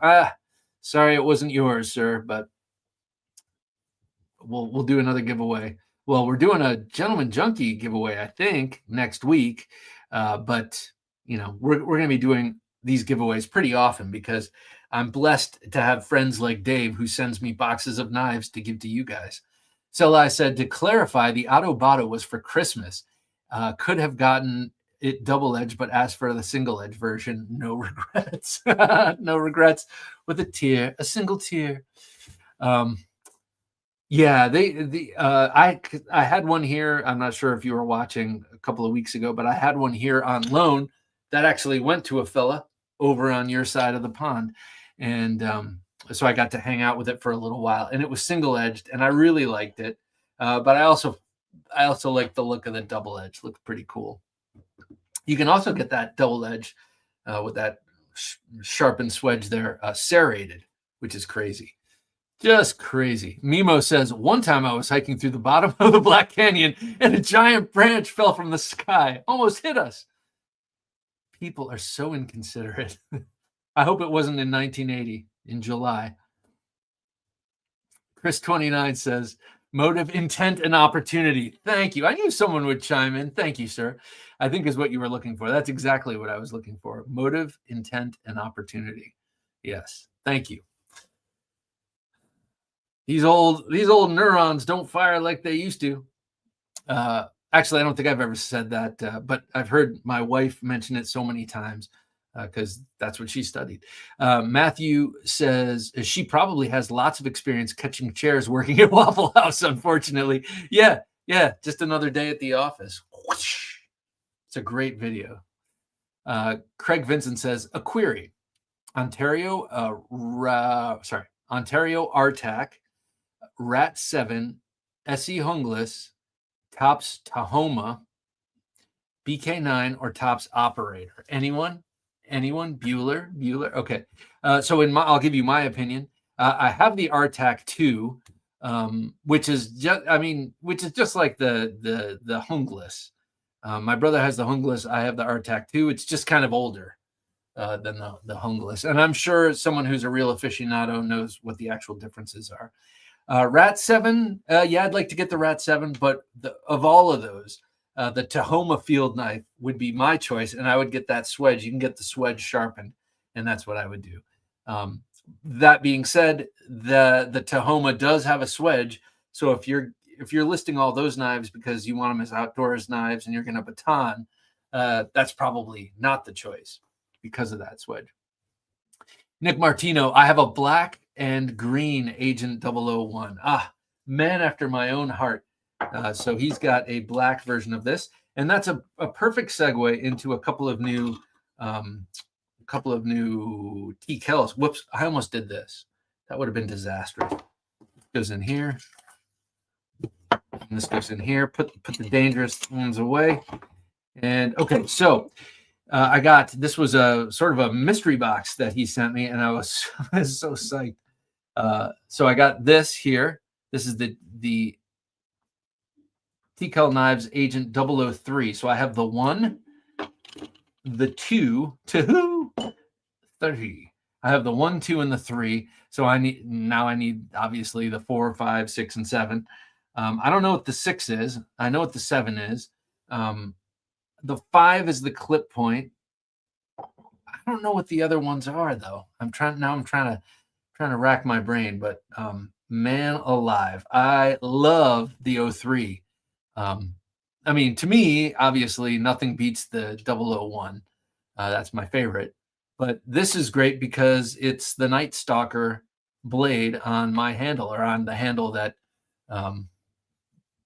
Sorry it wasn't yours, sir, but we'll do another giveaway. Well, we're doing a Gentleman Junkie giveaway, I think, next week. But we're going to be doing these giveaways pretty often because I'm blessed to have friends like Dave who sends me boxes of knives to give to you guys. So I said, to clarify, the Autobado was for Christmas. Could have gotten it double edged, but asked for the single edge version. No regrets. No regrets. With a single tear. Yeah, I had one here. I'm not sure if you were watching a couple of weeks ago, but I had one here on loan that actually went to a fella over on your side of the pond, and so I got to hang out with it for a little while. And it was single edged, and I really liked it. But I also like the look of the double edge. Looked pretty cool. You can also get that double edge with that sharpened swedge there, serrated, which is crazy. Just crazy. Mimo says, one time I was hiking through the bottom of the Black Canyon and a giant branch fell from the sky. Almost hit us. People are so inconsiderate. I hope it wasn't in 1980, in July. Chris29 says, motive, intent, and opportunity. Thank you. I knew someone would chime in. Thank you, sir. I think is what you were looking for. That's exactly what I was looking for. Motive, intent, and opportunity. Yes. Thank you. These old neurons don't fire like they used to. Actually, I don't think I've ever said that, but I've heard my wife mention it so many times because that's what she studied. Matthew says she probably has lots of experience catching chairs working at Waffle House, unfortunately. Yeah, just another day at the office. Whoosh. It's a great video. Craig Vincent says, a query. Ontario RTAC, Rat 7, SE Hunglis, Tops Tahoma, BK9, or Tops Operator. Anyone? Bueller? Okay. So I'll give you my opinion. I have the RTAC 2, which is just like the Hunglis. My brother has the Hunglis. I have the RTAC 2. It's just kind of older than the Hunglis. And I'm sure someone who's a real aficionado knows what the actual differences are. Rat 7, I'd like to get the Rat 7, but of all of those, the Tahoma field knife would be my choice, and I would get that swedge. You can get the swedge sharpened, and that's what I would do. That being said, the Tahoma does have a swedge, so if you're listing all those knives because you want them as outdoors knives and you're going to baton, that's probably not the choice because of that swedge. Nick Martino, I have a black and green Agent 001. Man after my own heart. So he's got a black version of this, and that's a perfect segue into a couple of new TKLs. Whoops, I almost did this. That would have been disastrous. Goes in here. And this goes in here. Put the dangerous ones away. And okay, so I got, this was a sort of a mystery box that he sent me, and I was so psyched. So I got this here. This is the TKL Knives Agent 003. So I have the 1, the 2, 3. I have the 1, 2, and the 3. So I need obviously the 4, 5, 6, and 7. I don't know what the 6 is. I know what the 7 is. The 5 is the clip point. I don't know what the other ones are though. I'm trying to rack my brain, but man alive, I love the 03. I mean, to me, obviously, nothing beats the 001. That's my favorite. But this is great because it's the Night Stalker blade on my handle, or on the handle that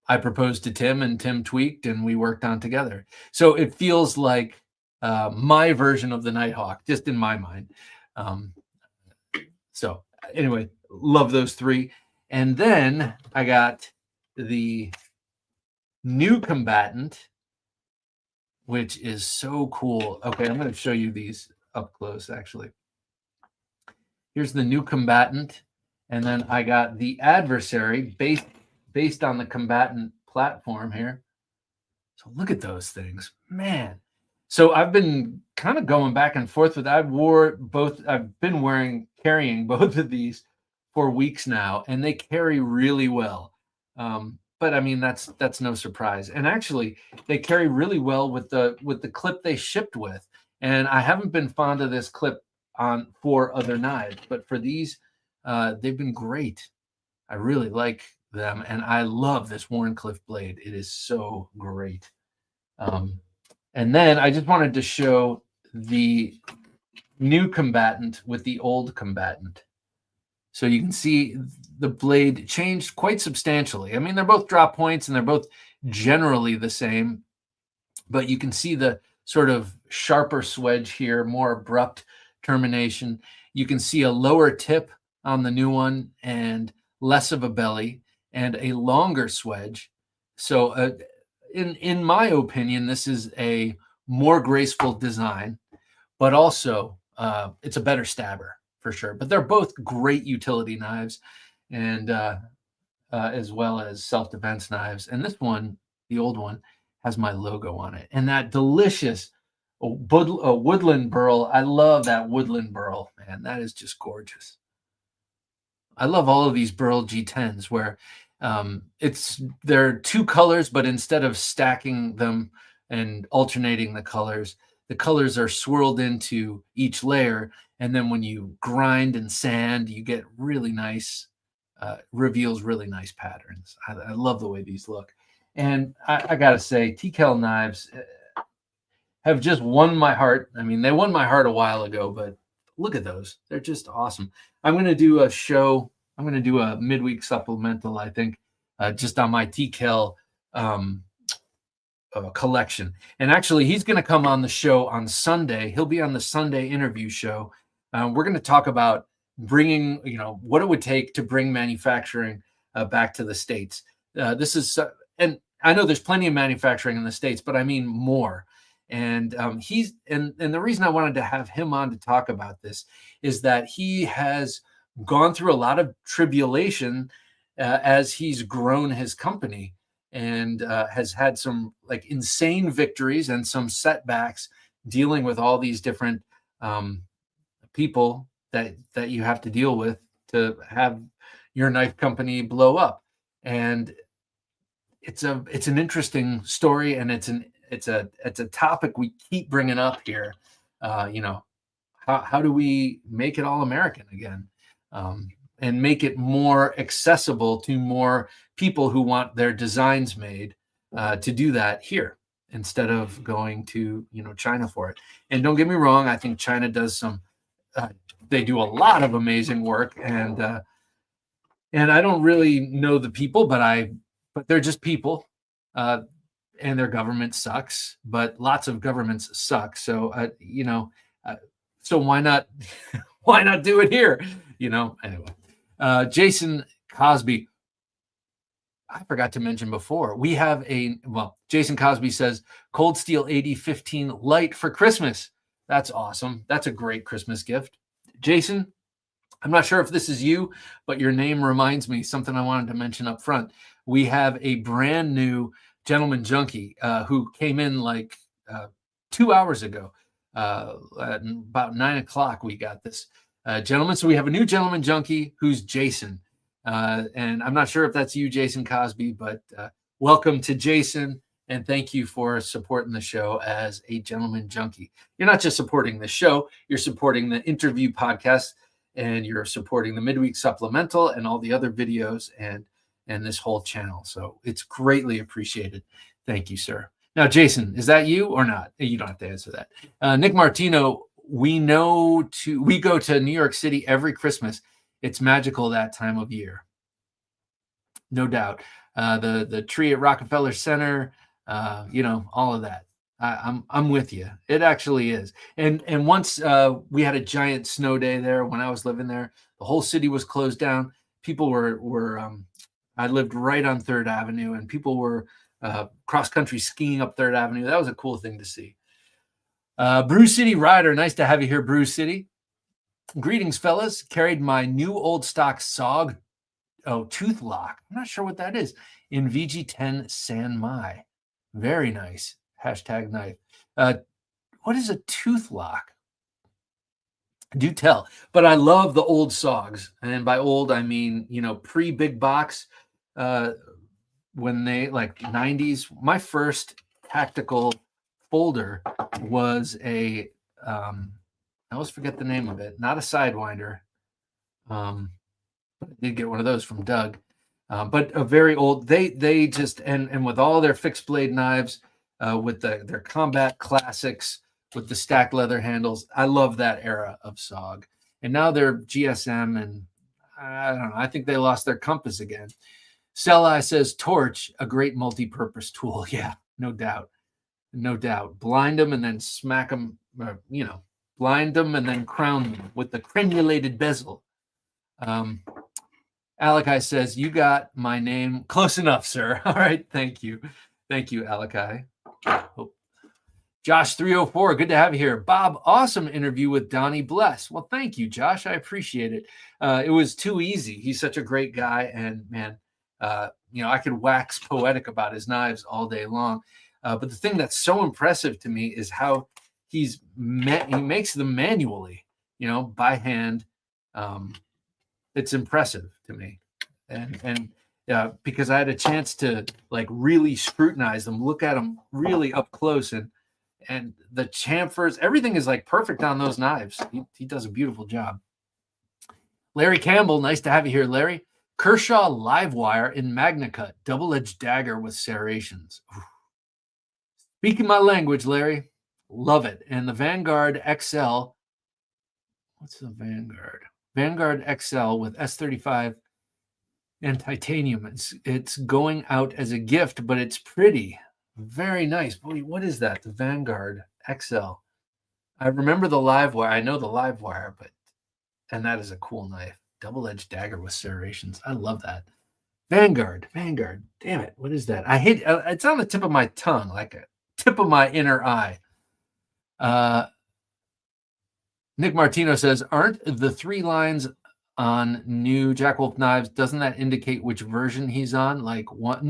I proposed to Tim, and Tim tweaked, and we worked on together. So it feels like my version of the Nighthawk, just in my mind. So anyway, love those 3. And then I got the New Combatant, which is so cool. Okay, I'm going to show you these up close, actually. Here's the New Combatant, and then I got the Adversary based on the Combatant platform here. So look at those things, man. So I've been kind of going back and forth with, I've been carrying both of these for weeks now, and they carry really well. But I mean, that's no surprise. And actually, they carry really well with the clip they shipped with. And I haven't been fond of this clip for other knives, but for these, they've been great. I really like them, and I love this Wharncliffe blade. It is so great. And then I just wanted to show the New Combatant with the old Combatant. So you can see the blade changed quite substantially. I mean, they're both drop points and they're both generally the same, but you can see the sort of sharper swedge here, more abrupt termination. You can see a lower tip on the new one and less of a belly and a longer swedge. So in my opinion, this is a more graceful design, but also it's a better stabber for sure. But they're both great utility knives, and as well as self-defense knives. And this one, the old one, has my logo on it. And that delicious woodland burl. I love that woodland burl, man. That is just gorgeous. I love all of these burl G10s where they're 2 colors, but instead of stacking them and alternating the colors are swirled into each layer. And then when you grind and sand, you get really nice, reveals really nice patterns. I love the way these look. And I got to say, TKL knives have just won my heart. I mean, they won my heart a while ago, but look at those. They're just awesome. I'm going to do a show. I'm going to do a midweek supplemental, I think, just on my TKL collection. And actually, he's going to come on the show on Sunday. He'll be on the Sunday interview show. We're going to talk about bringing, what it would take to bring manufacturing back to the States. This is, and I know there's plenty of manufacturing in the States, but I mean more. And the reason I wanted to have him on to talk about this is that he has gone through a lot of tribulation as he's grown his company, and has had some like insane victories and some setbacks dealing with all these different people that you have to deal with to have your knife company blow up. And it's an interesting story, and it's a topic we keep bringing up here. How do we make it all American again, and make it more accessible to more people who want their designs made, to do that here instead of going to China for it. And don't get me wrong, I think China does they do a lot of amazing work, and I don't really know the people, but they're just people, and their government sucks. But lots of governments suck. So so why not why not do it here? Anyway, Jason Cosby. I forgot to mention before, we have Jason Cosby says Cold Steel 8015 light for Christmas. That's awesome. That's a great Christmas gift. Jason, I'm not sure if this is you, but your name reminds me something I wanted to mention up front. We have a brand new gentleman junkie who came in like 2 hours ago. At about 9 o'clock, we got this gentleman. So we have a new gentleman junkie who's Jason. And I'm not sure if that's you, Jason Cosby, but welcome to Jason. And thank you for supporting the show as a gentleman junkie. You're not just supporting the show, you're supporting the interview podcast, and you're supporting the midweek supplemental and all the other videos and this whole channel. So it's greatly appreciated. Thank you, sir. Now, Jason, is that you or not? You don't have to answer that. Nick Martino, we go to New York City every Christmas. It's magical that time of year. No doubt. The tree at Rockefeller Center, all of that. I'm with you. It actually is. And once we had a giant snow day there when I was living there. The whole city was closed down. People were I lived right on 3rd Avenue, and people were cross-country skiing up 3rd Avenue. That was a cool thing to see. Brew City Rider, nice to have you here, Brew City. Greetings, fellas. Carried my new old stock SOG tooth lock. I'm not sure what that is. In VG10 San Mai. Very nice. #knife. What is a tooth lock? Do tell. But I love the old SOGs. And by old, I mean, pre-big box, when they like 90s. My first tactical folder was I always forget the name of it. Not a Sidewinder. But I did get one of those from Doug. But a very old, they just, and with all their fixed blade knives, with their combat classics, with the stacked leather handles. I love that era of SOG. And now they're GSM, and I don't know. I think they lost their compass again. Selai says torch, a great multi-purpose tool. Yeah, no doubt. No doubt. Blind them and then smack them, blind them and then crown them with the crenulated bezel. Alakai says, you got my name. Close enough, sir. All right. Thank you. Thank you, Alakai. Oh. Josh 304, good to have you here. Bob, awesome interview with Donnie Bless. Well, thank you, Josh. I appreciate it. It was too easy. He's such a great guy. And man, I could wax poetic about his knives all day long. But the thing that's so impressive to me is how he makes them manually, by hand. It's impressive to me. And because I had a chance to like really scrutinize them, look at them really up close, and the chamfers, everything is like perfect on those knives. He does a beautiful job. Larry Campbell, nice to have you here, Larry. Kershaw Livewire in Magnacut, double-edged dagger with serrations. Ooh. Speaking my language, Larry. Love it. And the Vanguard XL. What's the Vanguard? Vanguard XL with S35 and titanium. It's going out as a gift, but it's pretty. Very nice. Boy, what is that? The Vanguard XL. I remember the Livewire. I know the Livewire, and that is a cool knife. Double-edged dagger with serrations. I love that. Vanguard. Damn it. What is that? I hate it's on the tip of my tongue, like a tip of my inner eye. Nick Martino says, aren't the 3 lines on new Jack Wolf knives, doesn't that indicate which version he's on? Like one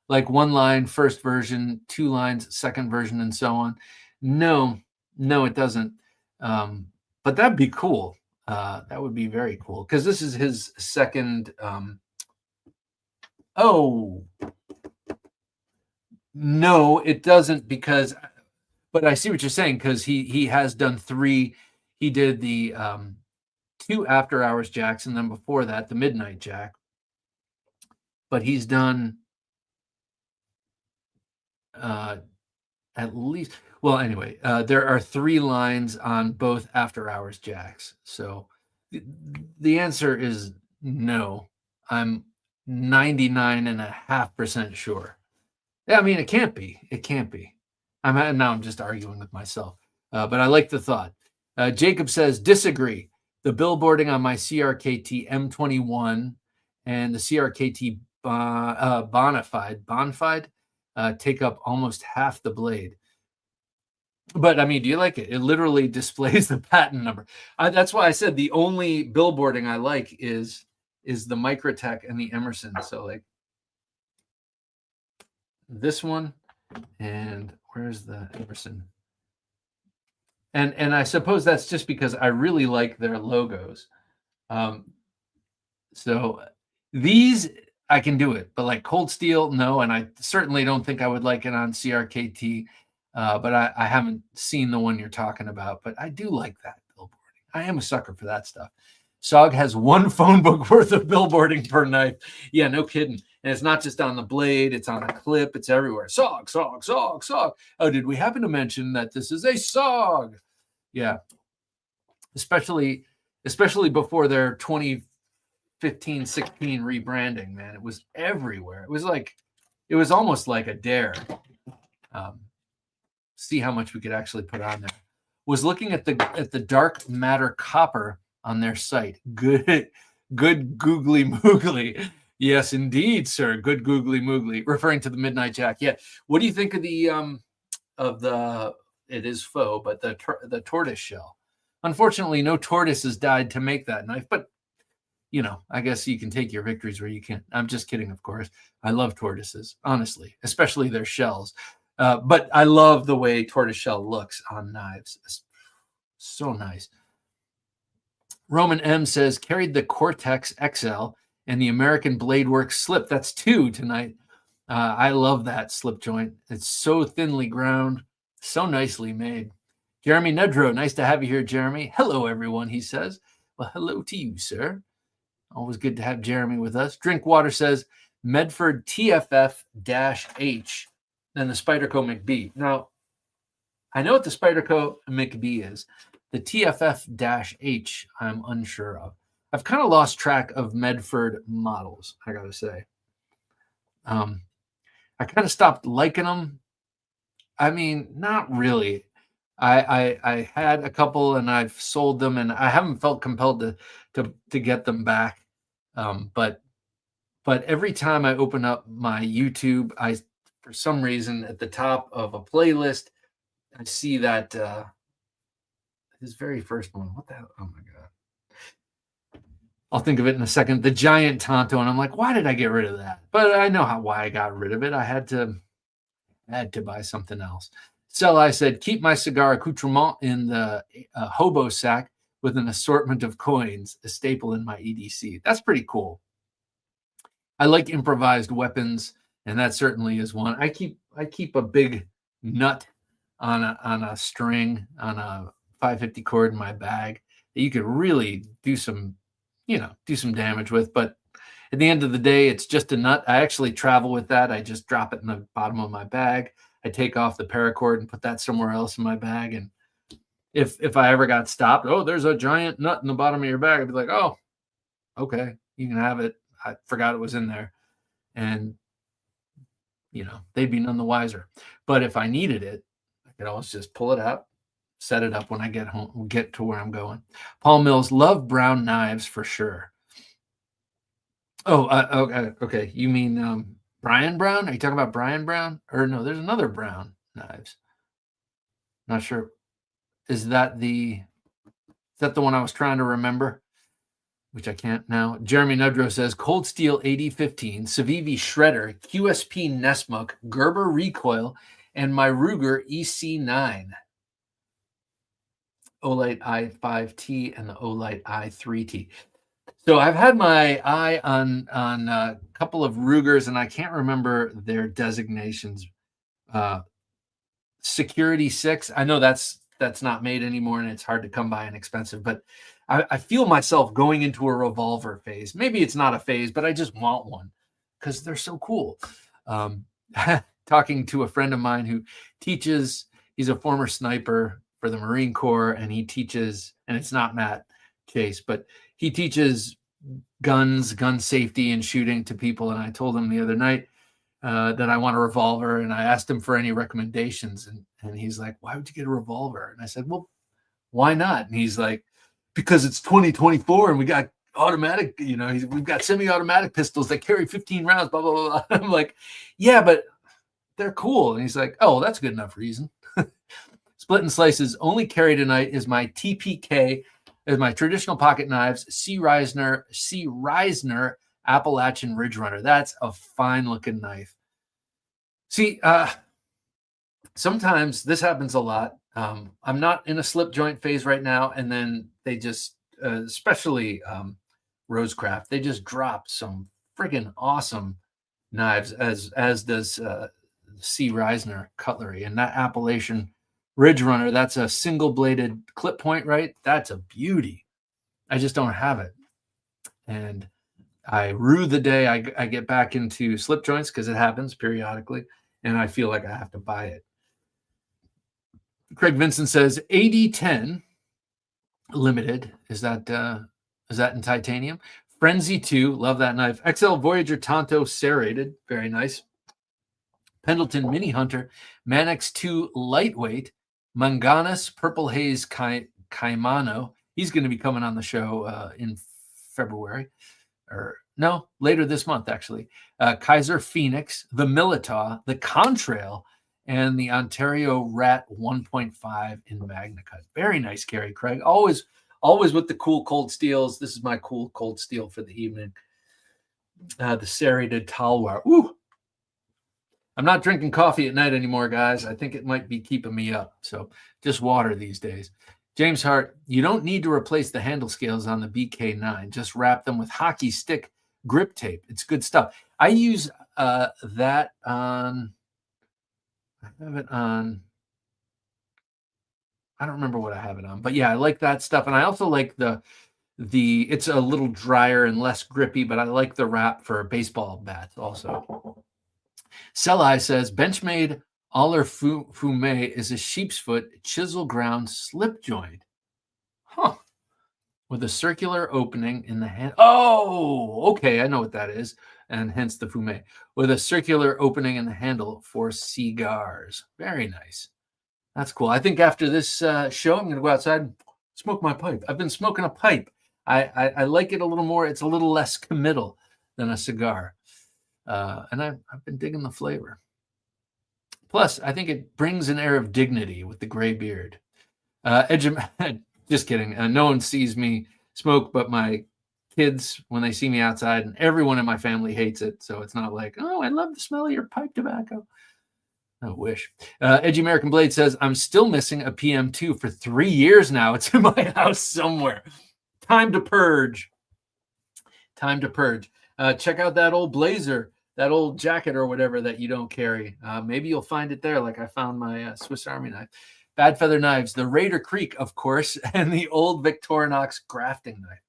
line, first version, 2 lines, second version, and so on. No, it doesn't. But that'd be cool. That would be very cool, because this is his second. No, it doesn't, because, but I see what you're saying, because he has done 3. He did the 2 after hours jacks, and then before that the midnight jack. But he's done at least, well, anyway, there are 3 lines on both after hours jacks. So the answer is no. I'm 99.5% sure. Yeah, I mean, it can't be. It can't be. I'm just arguing with myself. But I like the thought. Jacob says, disagree. The billboarding on my CRKT M21 and the CRKT Bonafide take up almost half the blade. But I mean, do you like it? It literally displays the patent number. That's why I said the only billboarding I like is the Microtech and the Emerson. So like this one, and where's the Emerson? And I suppose that's just because I really like their logos. So these I can do it, but like Cold Steel, no, and I certainly don't think I would like it on CRKT. But I haven't seen the one you're talking about, but I do like that billboarding. I am a sucker for that stuff. SOG has 1 phone book worth of billboarding per knife. Yeah, no kidding. And it's not just on the blade, it's on the clip, it's everywhere. SOG, SOG, SOG, SOG. Oh, did we happen to mention that this is a SOG? Yeah. Especially before their 2015, 16 rebranding, man. It was everywhere. It was almost like a dare. See how much we could actually put on there. Was looking at the dark matter copper on their site. Good googly moogly. Yes, indeed, sir. Good googly moogly. Referring to the Midnight Jack. Yeah. What do you think of the it is faux, but the tortoise shell? Unfortunately, no tortoise has died to make that knife, but I guess you can take your victories where you can. I'm just kidding, of course. I love tortoises, honestly, especially their shells. But I love the way tortoiseshell looks on knives. It's so nice. Roman M says, carried the Cortex XL and the American Blade Works slip. That's 2 tonight. I love that slip joint. It's so thinly ground, so nicely made. Jeremy Nedro, nice to have you here, Jeremy. Hello, everyone, he says. Well, hello to you, sir. Always good to have Jeremy with us. Drinkwater says, Medford TFF-H, and the Spyderco McBee. Now, I know what the Spyderco McBee is. The TFF-H, I'm unsure of. I've kind of lost track of Medford models, I got to say. I kind of stopped liking them. I mean, not really. I had a couple and I've sold them, and I haven't felt compelled to get them back. But every time I open up my YouTube, for some reason at the top of a playlist, I see that his very first one. What the hell? Oh my god! I'll think of it in a second. The giant Tonto, and I'm like, why did I get rid of that? But I know why I got rid of it. I had to buy something else. So I said, keep my cigar accoutrement in the hobo sack with an assortment of coins, a staple in my EDC. That's pretty cool. I like improvised weapons, and that certainly is one. I keep a big nut on a string on a 550 cord in my bag that you could really do some damage with. But at the end of the day, it's just a nut. I actually travel with that. I just drop it in the bottom of my bag. I take off the paracord and put that somewhere else in my bag. And if I ever got stopped, oh, there's a giant nut in the bottom of your bag, I'd be like, oh, okay, you can have it. I forgot it was in there. And, they'd be none the wiser. But if I needed it, I could always just pull it out, set it up when I get home, get to where I'm going. Paul Mills, love brown knives for sure. Oh, okay. You mean Brian Brown? Are you talking about Brian Brown? Or no, there's another Brown knives. Not sure. Is that the one I was trying to remember? Which I can't now. Jeremy Nudro says, Cold Steel 8015, Civivi Shredder, QSP Nesmuk, Gerber Recoil, and my Ruger EC9. Olight i5T and the Olight i3T. So I've had my eye on a couple of Rugers, and I can't remember their designations. Security 6. I know that's not made anymore and it's hard to come by and expensive, but I feel myself going into a revolver phase. Maybe it's not a phase, but I just want one because they're so cool. Talking to a friend of mine who teaches, he's a former sniper for the Marine Corps, and he teaches, and it's not Matt Chase, but he teaches gun safety and shooting to people. And I told him the other night that I want a revolver, and I asked him for any recommendations, and he's like, "Why would you get a revolver?" And I said, "Well, why not?" And he's like, "Because it's 2024 and we got automatic, we've got semi-automatic pistols that carry 15 rounds, blah, blah, blah." I'm like, "Yeah, but they're cool." And he's like, "Oh, that's a good enough reason." Split and Slice's only carry tonight is my TPK, is my traditional pocket knives, C. Reisner Appalachian Ridge Runner. That's a fine looking knife. See, sometimes this happens a lot. I'm not in a slip joint phase right now, and then they just, especially Rosecraft, they just drop some friggin' awesome knives, as does C. Reisner cutlery, and that Appalachian Ridge Runner. That's a single bladed clip point, right? That's a beauty. I just don't have it, and I rue the day I get back into slip joints, because it happens periodically, and I feel like I have to buy it. Craig Vincent says 8010 limited. Is that in titanium? Frenzy 2, love that knife. XL Voyager Tonto serrated, very nice. Pendleton Mini Hunter, Manix 2 lightweight, Manganas Purple Haze Kaimano. He's going to be coming on the show in February, or no, later this month actually. Kaiser Phoenix, the Militaw, the Contrail, and the Ontario Rat 1.5 in Magna Cut. Very nice carry, Craig. Always with the cool cold steels. This is my cool cold steel for the evening. The serrated Talwar. Ooh. I'm not drinking coffee at night anymore, guys. I think it might be keeping me up. So just water these days. James Hart, you don't need to replace the handle scales on the BK9. Just wrap them with hockey stick grip tape. It's good stuff. I use that on... I have it on, I don't remember what I have it on, but yeah, I like that stuff. And I also like the it's a little drier and less grippy, but I like the wrap for baseball bats also. Selai says, Benchmade Aller Fume is a sheep's foot chisel ground slip joint. Huh. With a circular opening in the hand. Oh, okay. I know what that is. And hence the fume. With a circular opening in the handle for cigars. Very nice. That's cool. I think after this show, I'm going to go outside and smoke my pipe. I've been smoking a pipe. I like it a little more. It's a little less committal than a cigar. And I've been digging the flavor. Plus, I think it brings an air of dignity with the gray beard. Just kidding. No one sees me smoke but my kids when they see me outside, and everyone in my family hates it. So it's not like, oh, I love the smell of your pipe tobacco. I wish. Edgy American Blade says, I'm still missing a PM2 for 3 years now. It's in my house somewhere. Time to purge. Time to purge. Check out that old blazer, that old jacket or whatever that you don't carry. Maybe you'll find it there, like I found my Swiss Army knife. Badfeather knives, the Raider Creek, of course, and the old Victorinox grafting knife.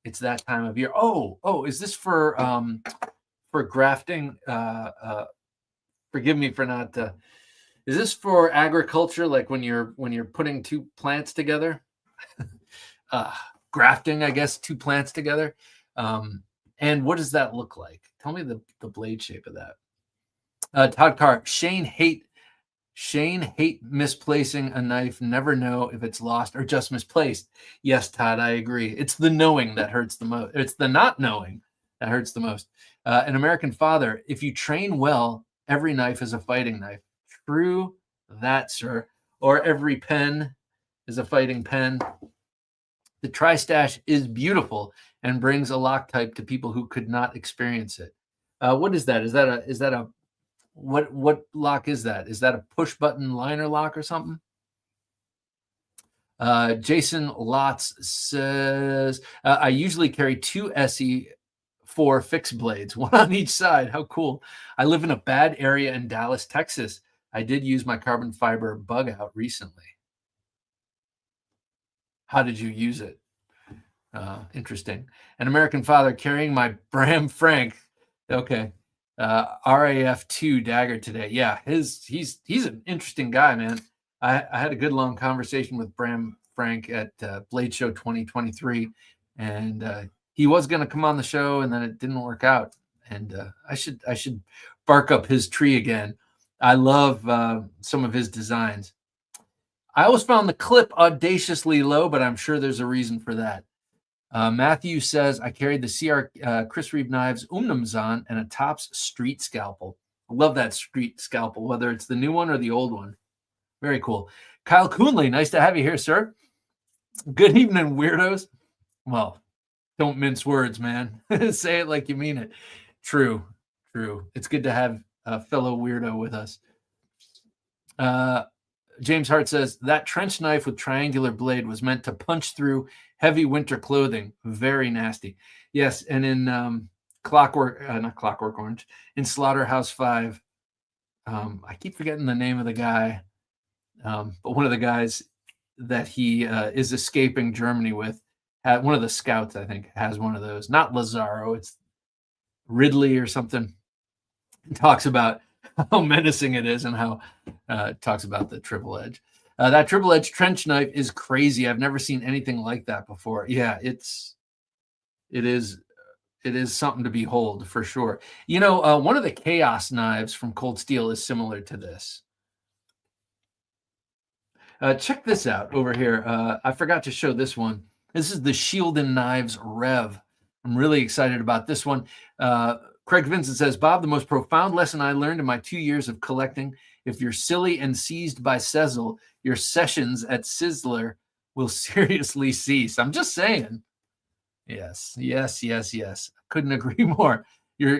It's that time of year. Oh, is this for grafting? Forgive me for not. Is this for agriculture? Like when you're putting two plants together, grafting, I guess, two plants together. And what does that look like? Tell me the blade shape of that. Todd Carr, Shane hate misplacing a knife. Never know if it's lost or just misplaced. Yes, Todd, I agree. It's the knowing that hurts the most. It's the not knowing that hurts the most. An American Father, if you train well, every knife is a fighting knife. True that, sir. Or every pen is a fighting pen. The Tri-Stash is beautiful and brings a lock type to people who could not experience it. What is that? Is that a what lock is that? Is that a push button liner lock or something? Jason Lotz says, I usually carry two SE 4 fixed blades, one on each side. How cool. I live in a bad area in Dallas, Texas. I did use my carbon fiber bug out recently. How did you use it? Interesting. An American father carrying my Bram Frank. Okay. RAF2 dagger today. Yeah, he's an interesting guy, man. I had a good long conversation with Bram Frank at Blade Show 2023, and he was going to come on the show, and then it didn't work out. And I should bark up his tree again. I love some of his designs. I always found the clip audaciously low, but I'm sure there's a reason for that. Matthew says, I carried the CR Chris Reeve Knives Umnumzan and a Tops Street Scalpel. I love that Street Scalpel, whether it's the new one or the old one. Very cool. Kyle Coonley, nice to have you here, sir. Good evening, weirdos. Well, don't mince words, man. Say it like you mean it. True. It's good to have a fellow weirdo with us. James Hart says, that trench knife with triangular blade was meant to punch through heavy winter clothing. Very nasty. Yes, and in not Clockwork Orange, in Slaughterhouse 5, I keep forgetting the name of the guy, but one of the guys that he is escaping Germany with, one of the scouts, I think, has one of those. Not Lazaro, it's Ridley or something. It talks about how menacing it is and how it talks about the triple edge. That triple edge trench knife is crazy. I've never seen anything like that before. Yeah, it is something to behold for sure. You know, one of the Chaos knives from Cold Steel is similar to this. Check this out over here. I forgot to show this one. This is the Shielden Knives Rev. I'm really excited about this one. Craig Vincent says, Bob, the most profound lesson I learned in my 2 years of collecting, if you're silly and seized by Sezzle, your sessions at Sizzler will seriously cease. I'm just saying. Yes. Couldn't agree more. Your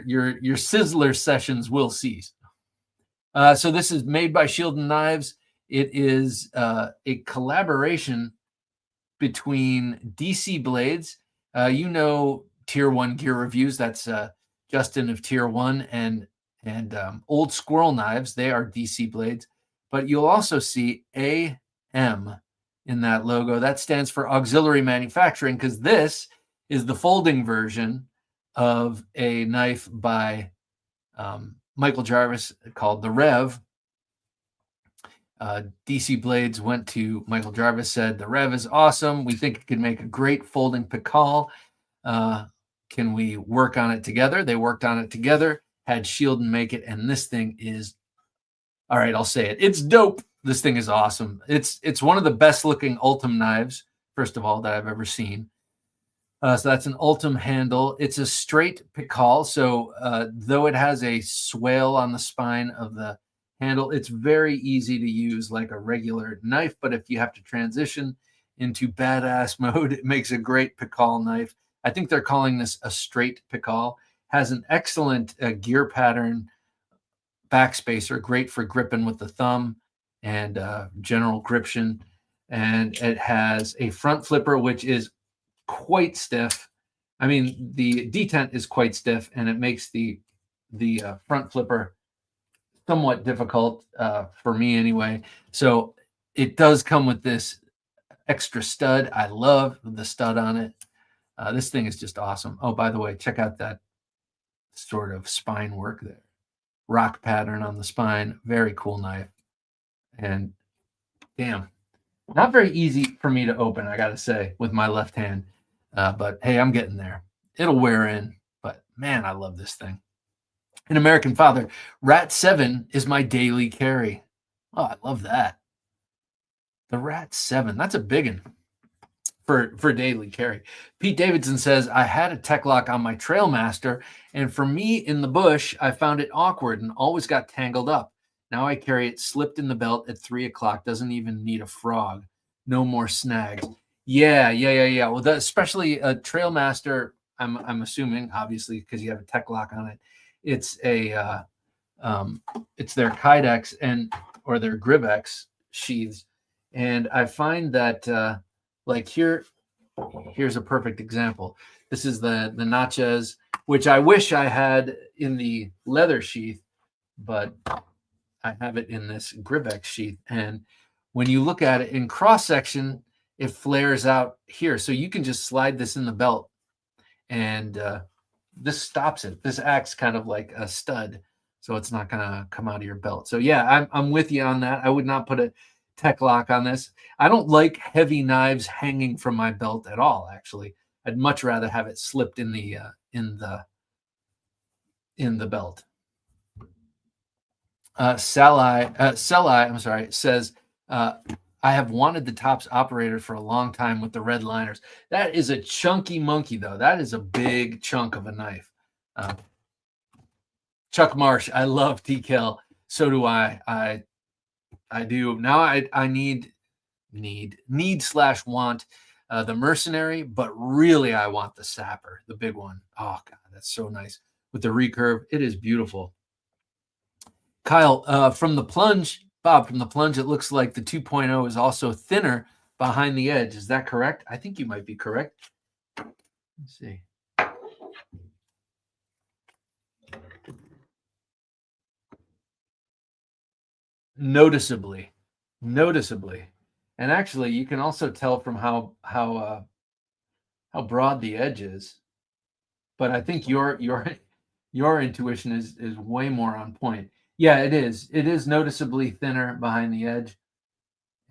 Sizzler sessions will cease. So this is made by Shielden Knives. It is a collaboration between DC Blades. You know Tier 1 Gear Reviews. That's Justin of Tier 1 and Old Squirrel Knives. They are DC Blades. But you'll also see AM in that logo. That stands for Auxiliary Manufacturing, because this is the folding version of a knife by Michael Jarvis called the Rev. DC Blades went to Michael Jarvis, said, the Rev is awesome. We think it could make a great folding Pikal. Can we work on it together? They worked on it together, had Shielden make it, and this thing is, all right, I'll say it. It's dope. This thing is awesome. It's one of the best looking Ultim knives, first of all, that I've ever seen. So that's an Ultim handle. It's a straight Pikal, so though it has a swale on the spine of the handle, it's very easy to use like a regular knife, but if you have to transition into badass mode, it makes a great Pikal knife. I think they're calling this a straight Pikal. Has an excellent gear pattern backspacer, great for gripping with the thumb and general gription. And it has a front flipper, which is quite stiff. I mean, the detent is quite stiff, and it makes the front flipper somewhat difficult for me anyway. So it does come with this extra stud. I love the stud on it. This thing is just awesome. Oh, by the way, check out that sort of spine work there. Rock pattern on the spine. Very cool knife. And damn, not very easy for me to open, I got to say, with my left hand. But hey, I'm getting there. It'll wear in. But man, I love this thing. An American Father, Rat 7 is my daily carry. Oh, I love that. The Rat 7, that's a big one for daily carry. Pete Davidson says, I had a tech lock on my Trailmaster, and for me in the bush, I found it awkward and always got tangled up. Now I carry it slipped in the belt at 3 o'clock. Doesn't even need a frog. No more snags. Yeah. Well, especially a Trailmaster, I'm assuming, obviously, because you have a tech lock on it. It's a it's their Kydex or their Grivex sheaths, and I find that like here's a perfect example. This is the Natchez which I wish I had in the leather sheath, but I have it in this Grivex sheath. And when you look at it in cross section, it flares out here. So you can just slide this in the belt, and this stops it. This acts kind of like a stud, so it's not going to come out of your belt. So yeah, I'm with you on that. I would not put a tech lock on this. I don't like heavy knives hanging from my belt at all. Actually, I'd much rather have it slipped in the belt. Selai, I'm sorry, says, I have wanted the Tops operator for a long time with the red liners. That is a chunky monkey, though. That is a big chunk of a knife. Chuck Marsh, I love TKL. So do I. I do. Now I need / want the Mercenary, but really I want the Sapper, the big one. Oh, God, that's so nice. With the recurve, it is beautiful. Kyle, from the plunge, Bob, from the plunge, it looks like the 2.0 is also thinner behind the edge. Is that correct? I think you might be correct. Let's see. Noticeably. And actually, you can also tell from how broad the edge is. But I think your intuition is way more on point. Yeah, it is. It is noticeably thinner behind the edge.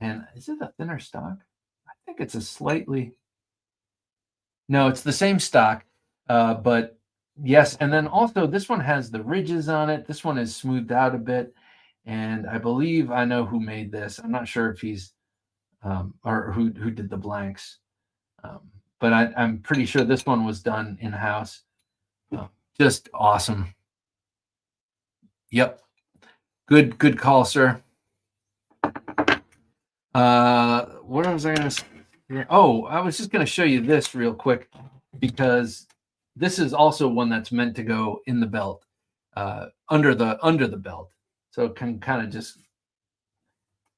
And is it a thinner stock? I think it's a slightly. No, it's the same stock, but yes. And then also this one has the ridges on it. This one is smoothed out a bit. And I believe I know who made this. I'm not sure if he's or who did the blanks. But I'm pretty sure this one was done in-house. Just awesome. Yep. Good call, sir. What was I going to say? Oh, I was just going to show you this real quick, because this is also one that's meant to go in the belt, under the belt. So it can kind of just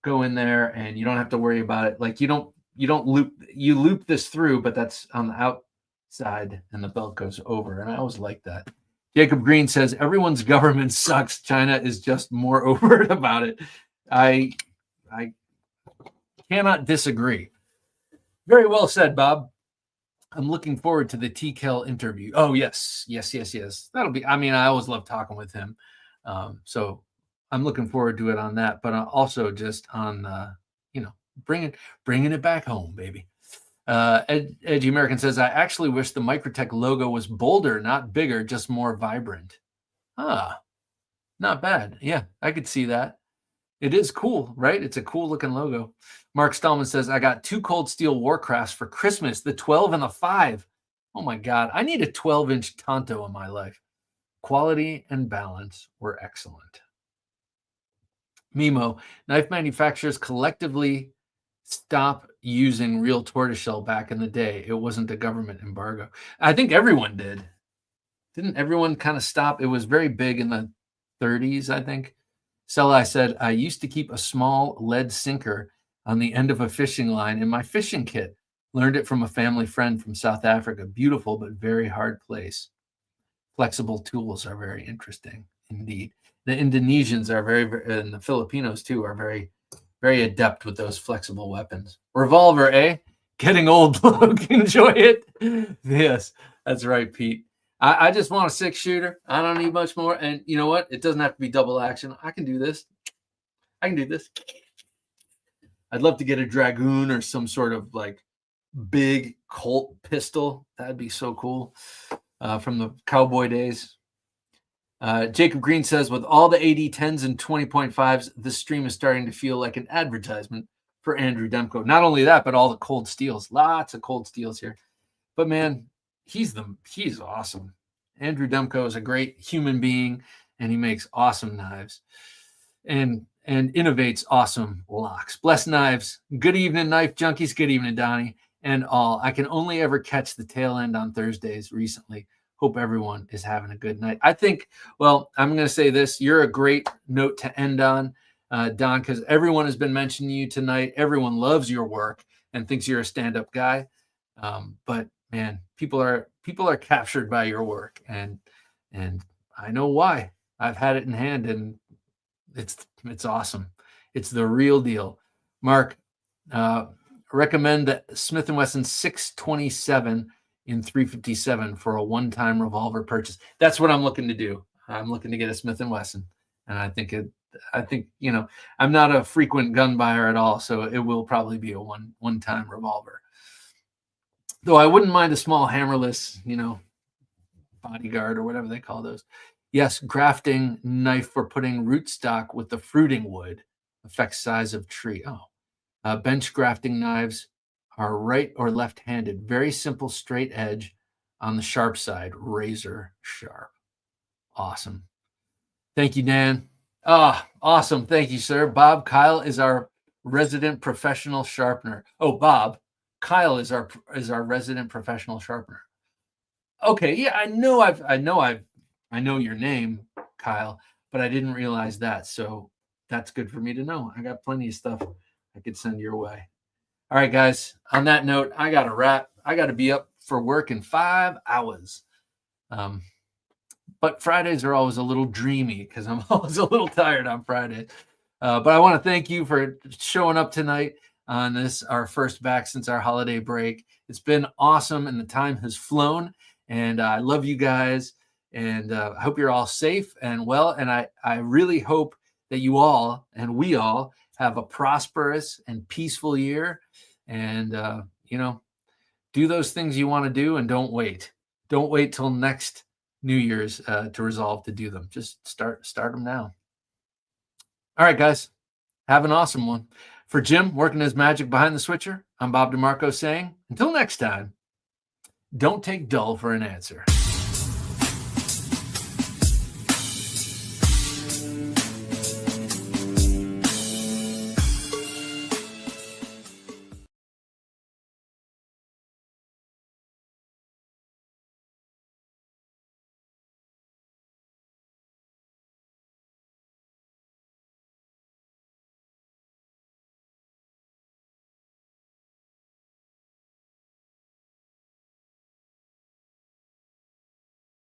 go in there, and you don't have to worry about it. Like you don't loop this through, but that's on the outside, and the belt goes over. And I always like that. Jacob Green says everyone's government sucks. China is just more overt about it. I cannot disagree. Very well said, Bob. I'm looking forward to the TKL interview. Oh, yes. That'll be, I mean, I always love talking with him. So I'm looking forward to it on that, but also just on, bringing it back home, baby. Edgy American says, I actually wish the Microtech logo was bolder, not bigger, just more vibrant. Not bad. Yeah, I could see that. It is cool, right? It's a cool looking logo. Mark Stallman says, I got 2 Cold Steel Warcrafts for Christmas, the 12 and the 5. Oh my God. I need a 12-inch Tonto in my life. Quality and balance were excellent. Mimo, knife manufacturers collectively stop using real tortoiseshell back in the day. It wasn't a government embargo. I think everyone did. Didn't everyone kind of stop? It was very big in the 30s, I think. Selai said, I used to keep a small lead sinker on the end of a fishing line in my fishing kit. Learned it from a family friend from South Africa. Beautiful, but very hard place. Flexible tools are very interesting indeed. The Indonesians are and the Filipinos too, are very, very adept with those flexible weapons. Revolver, eh? Getting old, Luke. Enjoy it. Yes, that's right, Pete. I just want a 6-shooter. I don't need much more. And you know what? It doesn't have to be double action. I can do this. I'd love to get a Dragoon or some sort of like big Colt pistol. That'd be so cool. From the cowboy days. Jacob Green says, with all the AD10s and 20.5s, this stream is starting to feel like an advertisement for Andrew Demko. Not only that, but all the cold steels. Lots of cold steels here. But man, he's awesome. Andrew Demko is a great human being, and he makes awesome knives and innovates awesome locks. Bless knives. Good evening, knife junkies. Good evening, Donnie and all. I can only ever catch the tail end on Thursdays recently. Hope everyone is having a good night. I think, well, I'm going to say this. You're a great note to end on, Don, because everyone has been mentioning you tonight. Everyone loves your work and thinks you're a stand-up guy. But man, people are people are captured by your work, and I know why. I've had it in hand, and it's awesome. It's the real deal. Mark, recommend the Smith & Wesson 627 in 357 for a one-time revolver purchase. That's what I'm looking to do. I'm looking to get a Smith & Wesson, and I think I'm not a frequent gun buyer at all, so it will probably be a one-time revolver. Though I wouldn't mind a small hammerless, bodyguard or whatever they call those. Yes, grafting knife for putting rootstock with the fruiting wood affects size of tree. Bench grafting knives are right or left-handed. Very simple straight edge on the sharp side, razor sharp. Awesome. Thank you, Dan. Awesome. Thank you, sir. Bob, Kyle is our resident professional sharpener. Oh, Bob, Kyle is our resident professional sharpener. Okay, yeah, I know your name, Kyle, but I didn't realize that. So that's good for me to know. I got plenty of stuff I could send your way. All right, guys. On that note, I got to wrap. I got to be up for work in 5 hours. But Fridays are always a little dreamy because I'm always a little tired on Fridays. But I want to thank you for showing up tonight on this, our first back since our holiday break. It's been awesome, and the time has flown. And I love you guys, and I hope you're all safe and well. And I really hope that you all and we all have a prosperous and peaceful year. And, do those things you want to do, and don't wait. Don't wait till next New Year's to resolve to do them. Just start them now. All right, guys. Have an awesome one. For Jim, working his magic behind the switcher, I'm Bob DeMarco saying, until next time, don't take dull for an answer.